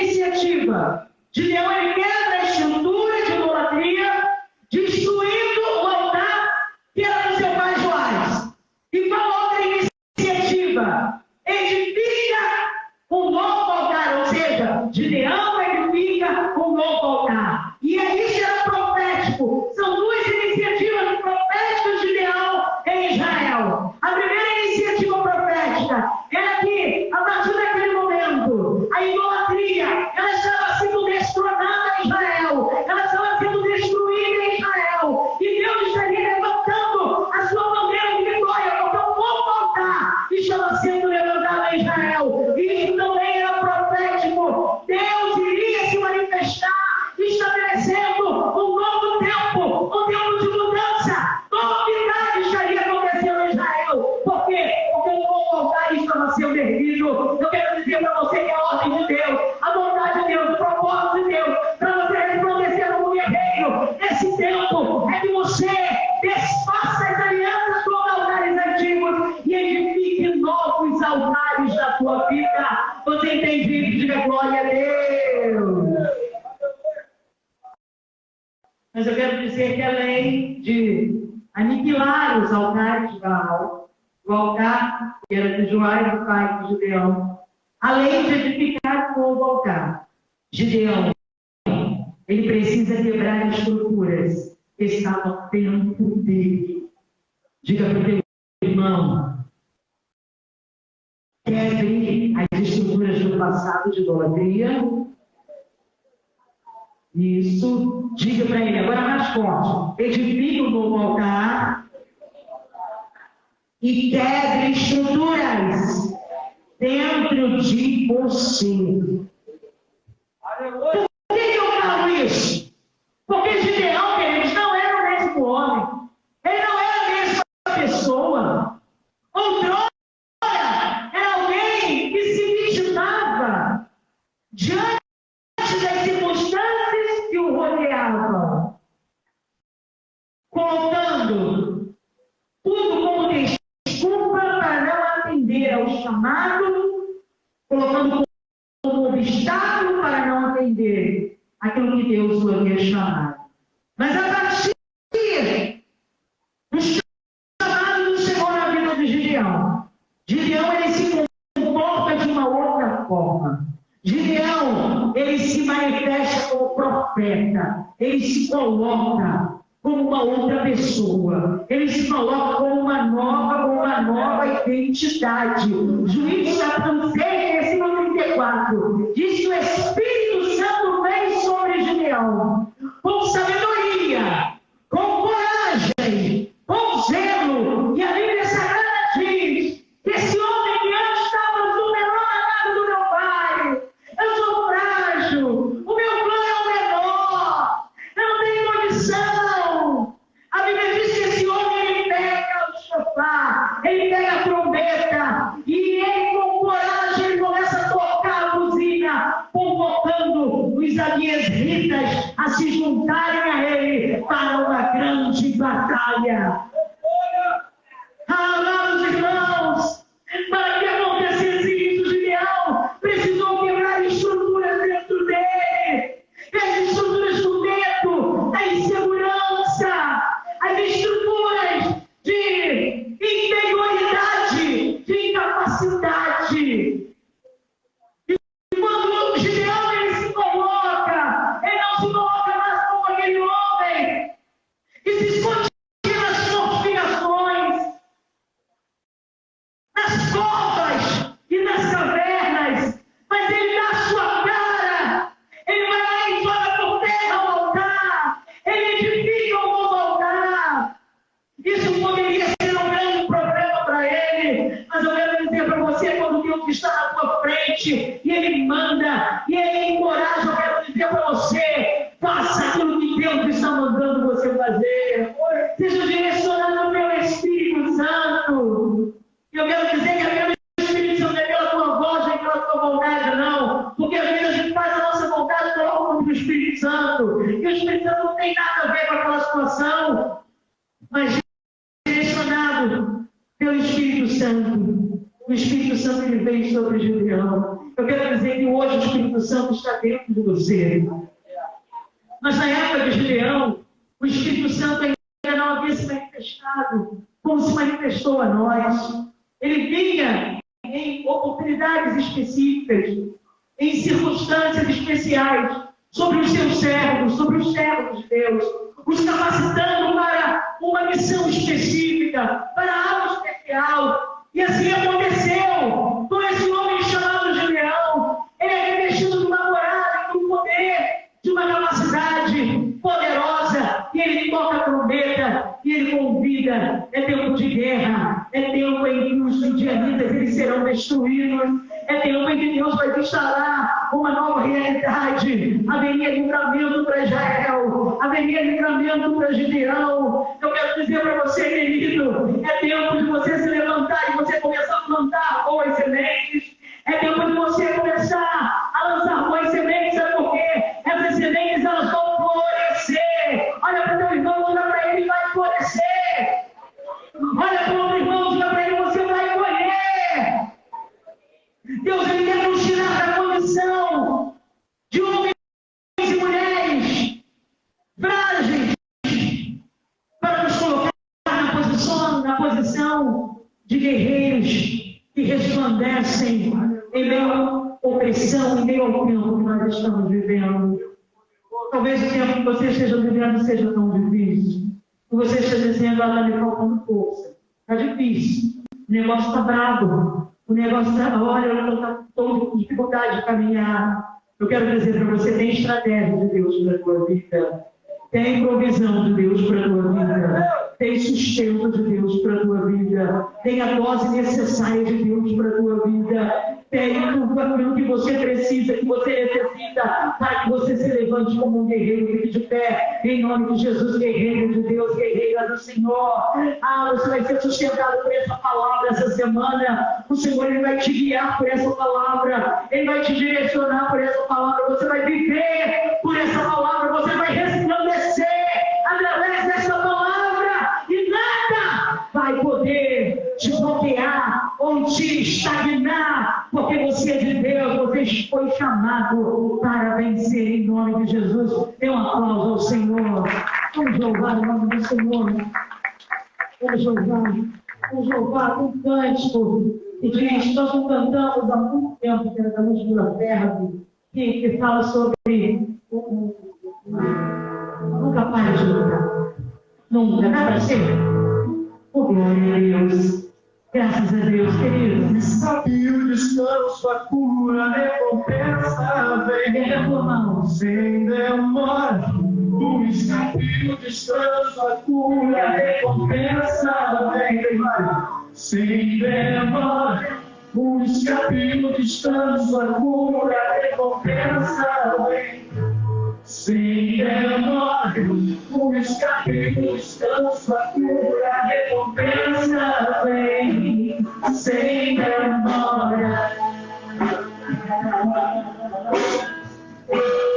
iniciativa. Gideão, ele quebra a estrutura de idolatria, destruindo o altar que era do seu pai Joás. E qual outra iniciativa? Edifica um novo altar. Ou seja, Gideão edifica um novo altar. E isso era profético. São duas iniciativas proféticas de Gideão em Israel. A primeira iniciativa profética era que, a partir daquele momento, a idolatria, ela estava sendo destronada em Israel. Ela estava sendo destruída em Israel. E Deus estaria levantando a sua bandeira de vitória, porque um novo altar estava sendo levantado em Israel. E isso também era profético. Deus iria se manifestar, estabelecendo um novo tempo de mudança. Novidade estaria acontecendo em Israel. Por quê? Porque o novo altar estava sendo erguido. Eu quero dizer para você que é a ordem de Deus, a vontade de Deus, o propósito de Deus, para você resplandecer como guerreiro. Esse tempo é que você desfaça as alianças com altares antigos e edifique novos altares da tua vida. Você entende isso? Diga glória a Deus. Mas eu quero dizer que além de aniquilar os altares de Baal, o altar, que era de Joás, o pai de Gideão, além de edificar o novo altar. Gideão, ele precisa quebrar estruturas que estavam dentro dele. Diga para o teu irmão, quebre as estruturas do passado de idolatria. Isso, diga para ele, agora mais forte, edifique um novo altar e quebre estruturas dentro de você. Por que eu falo isso? Porque Gideão, queridos, não era o mesmo homem. Ele não era a mesma pessoa. Outrora, era alguém que se vigilava diante das circunstâncias que o rodeavam, colocando tudo como desculpa para não atender ao chamado, colocando como obstáculo para não atender aquilo que Deus o havia chamado. Mas a partir do chamado do Senhor na vida de Gideão, ele se comporta de uma outra forma. Gideão, ele se manifesta como profeta, ele se coloca como uma outra pessoa, ele se coloca como uma nova identidade. Juízes capítulo 6, versículo 34, diz que o Espírito Santo vem sobre Gideão, com sabedoria, com coragem, com zelo, e a Bíblia Sagrada diz que esse homem que antes estava no menor na casa do meu pai, eu sou frágil, o meu plano é o menor, eu não tenho condição. A Bíblia diz que esse homem, ele pega o chofar, ele pega a trombeta, e ele com coragem, ele começa a tocar a buzina, convocando os abiesritas a se juntarem a ele para uma grande batalha. Amados irmãos, para que acontecesse isso, Gideão precisou quebrar estruturas dentro dele. E as estruturas do medo, a insegurança, as estruturas de interioridade, de incapacidade. E quando Gideão ele se coloca, ele não se coloca mais como aquele homem que se esconde nas fortificações, nas covas e nas cavernas, mas ele dá a sua cara, ele vai lá e joga por terra o altar, ele edifica um novo altar. Isso poderia ser um grande problema para ele, mas eu quero dizer para você, quando Deus está na tua frente, e ele manda, e ele encoraja, eu quero dizer para você, faça aquilo que Deus está mandando você fazer, seja direcionado pelo Espírito Santo. Eu quero dizer que a minha Espírito Santo é pela tua voz, e pela tua vontade, não. Porque às vezes a gente faz a nossa vontade pelo nome do Espírito Santo. E o Espírito Santo não tem nada a ver com aquela situação. Mas direcionado pelo Espírito Santo. O Espírito Santo ele veio sobre Gideão. Eu quero dizer que hoje o Espírito Santo está dentro de você. Mas na época de Gideão, o Espírito Santo ainda não havia se manifestado como se manifestou a nós. Ele vinha em oportunidades específicas, em circunstâncias especiais, sobre os seus servos, sobre os servos de Deus, os capacitando para uma missão específica, para algo especial. E assim aconteceu com esse homem chamado Gideão. Ele é revestido de uma coragem, de um poder, de uma capacidade poderosa, e ele toca a trombeta, e ele convida. É tempo de guerra, é tempo em que os midianitas eles serão destruídos, é tempo em que Deus vai instalar uma nova realidade. Haveria livramento para Israel, haveria livramento para Gideão. Eu quero dizer para você, querido, é tempo de você se levantar e você começar a plantar boas sementes. É tempo de você começar a lançar boas sementes, sabe por quê? Essas sementes elas vão florescer. Olha para o teu irmão, olha para ele, vai florescer. Olha para o outro irmão, diga para ele, você vai colher. Deus ele quer nos tirar da condição de homens e mulheres frágeis para nos colocar na posição de guerreiros que resplandecem em meio à opressão, em meio ao tempo que nós estamos vivendo. Talvez o tempo que você esteja vivendo seja tão difícil. Que você esteja dizendo, olha, me faltando força. Está difícil. O negócio está bravo. O negócio está, olha, eu estou com dificuldade de caminhar. Eu quero dizer para você, tem estratégia de Deus para a tua vida. Tem provisão de Deus para a tua vida. Tem sustento de Deus para a tua vida. Tem a dose necessária de Deus para a tua vida. Tem aquilo que você precisa, que você necessita, para que você se levante como um guerreiro, fique de pé, em nome de Jesus, guerreiro de Deus, guerreira do Senhor. Você vai ser sustentado por essa palavra essa semana. O Senhor, Ele vai te guiar por essa palavra. Ele vai te direcionar por essa palavra. Você vai viver por essa palavra. Você vai resplandecer através dessa palavra. E nada vai poder te bloquear ou te estagnar, porque você é de Deus, você foi chamado para vencer em nome de Jesus. Dê um aplauso ao Senhor. Vamos louvar o nome do Senhor. Vamos louvar com um cântico que diz, nós não cantamos há muito tempo, que era da luz da terra, que fala sobre nunca pare de lutar. Nunca, dá para ser? Oh, glória a Deus. Graças a Deus, queridos. Desafio, descanso, a cura, recompensa vem. Sem demora. O desafio, descanso, a cura, recompensa vem. Sem demora. O desafio, descanso, a cura, recompensa vem. Sem demora, o escape, o descanso, a cura, a recompensa vem. Sem demora.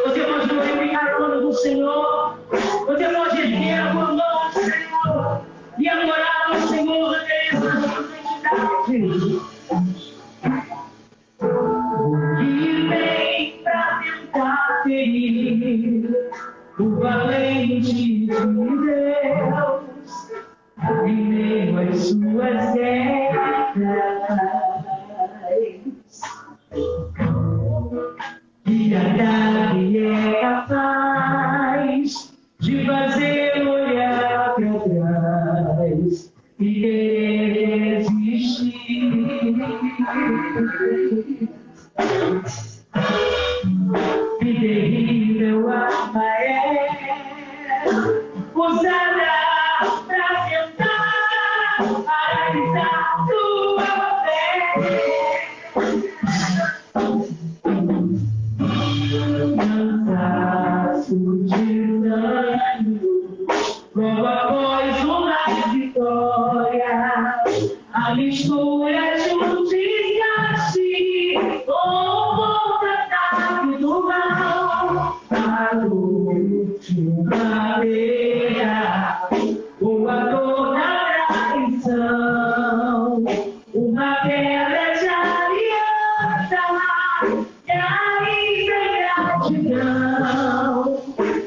Você pode glorificar o nome do Senhor. Você pode erguer a mão ao Senhor e adorar ao Senhor nessa identidade. Que vem para tentar ferir o valente de Deus em meio às suas guerras. Que a carne é capaz de fazer olhar para trás e resistir. Que terrível arma é usada para tentar paralisar tua fé. Cansaço de dano, logo após uma vitória, a mistura de um desgaste com contra-ataque do mal, a última beira, ou a dor da traição, uma quebra de aliança, e ainda gratidão.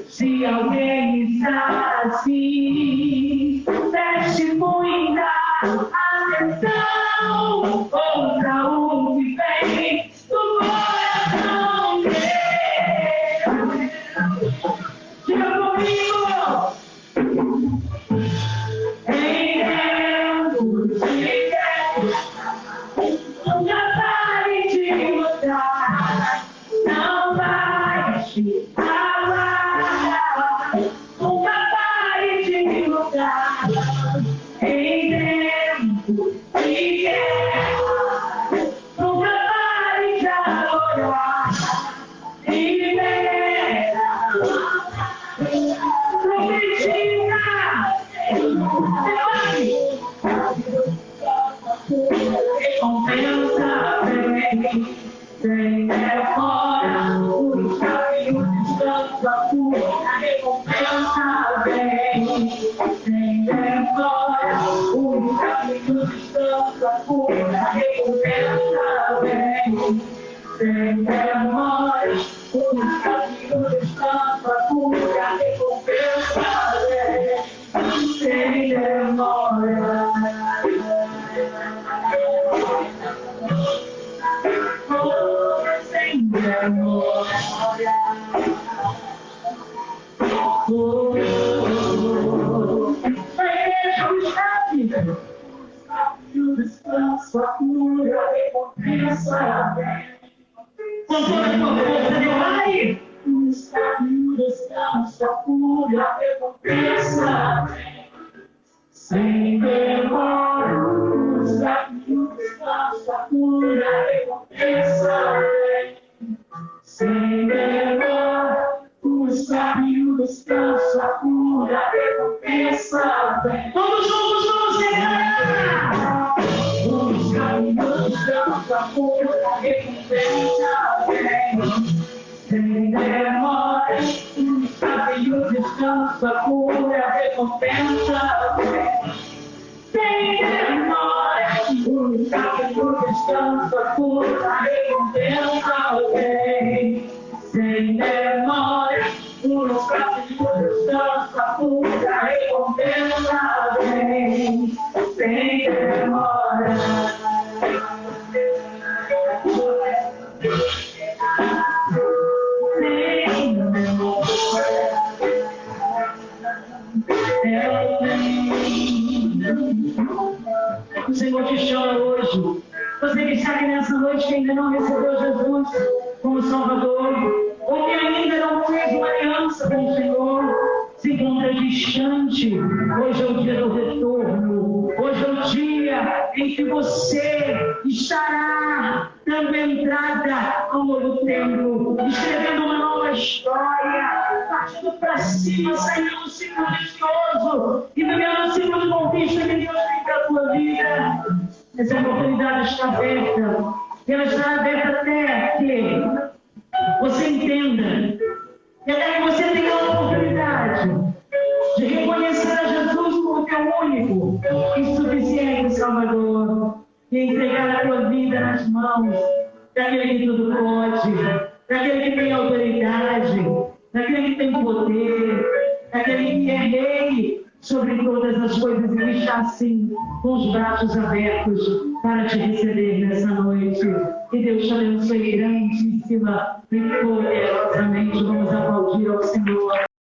Se alguém está assim, preste muita atenção contra o que vem do coração dele. Diga comigo. Em Deus te quero. Nunca pare de lutar. Não vai te aguardar. Nunca pare de lutar. Em Deus te quero. Nunca pare de adorar. Libera. Profetiza. Recompensa vem. Vem fora, o desafio, o descanso, a cura, a recompensa vem. Vem fora, o desafio, o descanso, a cura, a recompensa vem. Vem fora, o desafio, o descanso, a cura, a recompensa vem. Sem demora. sua cura, recompensa. Com toda a tua força, meu Pai. Os caminhos da sua cura, recompensa. Sem demora, os caminhos da sua cura, recompensa. Sem demora, os caminhos da sua cura, recompensa. Todos juntos vamos cantar! Os caminhos da sua cura, recompensa. Sem demora, os caminhos da sua cura, recompensa. Sem demora, os caminhos da sua cura, recompensa. Sem demora, os caminhos da sua cura, recompensa. Sem demora. O Senhor te chama hoje. Você que está aqui nessa noite que ainda não recebeu Jesus como Salvador, ou que ainda não fez uma aliança com o Senhor, se encontra distante. Hoje é o dia do retorno. Hoje é o dia em que você estará dando entrada ao novo tempo, escrevendo uma nova história, partindo para cima, saindo do ciclo vicioso e vivendo o ciclo de conquista que Deus tem para a tua vida. Essa oportunidade está aberta. E ela está aberta até que você entenda, e até que você tenha a oportunidade de reconhecer a Jesus como teu único e suficiente Salvador, e entregar a tua vida nas mãos daquele que tudo pode, daquele que tem autoridade, daquele que tem poder, daquele que é rei sobre todas as coisas e que está assim, com os braços abertos para te receber nessa noite. Que Deus te abençoe grandíssima e poderosamente. Vamos aplaudir ao Senhor.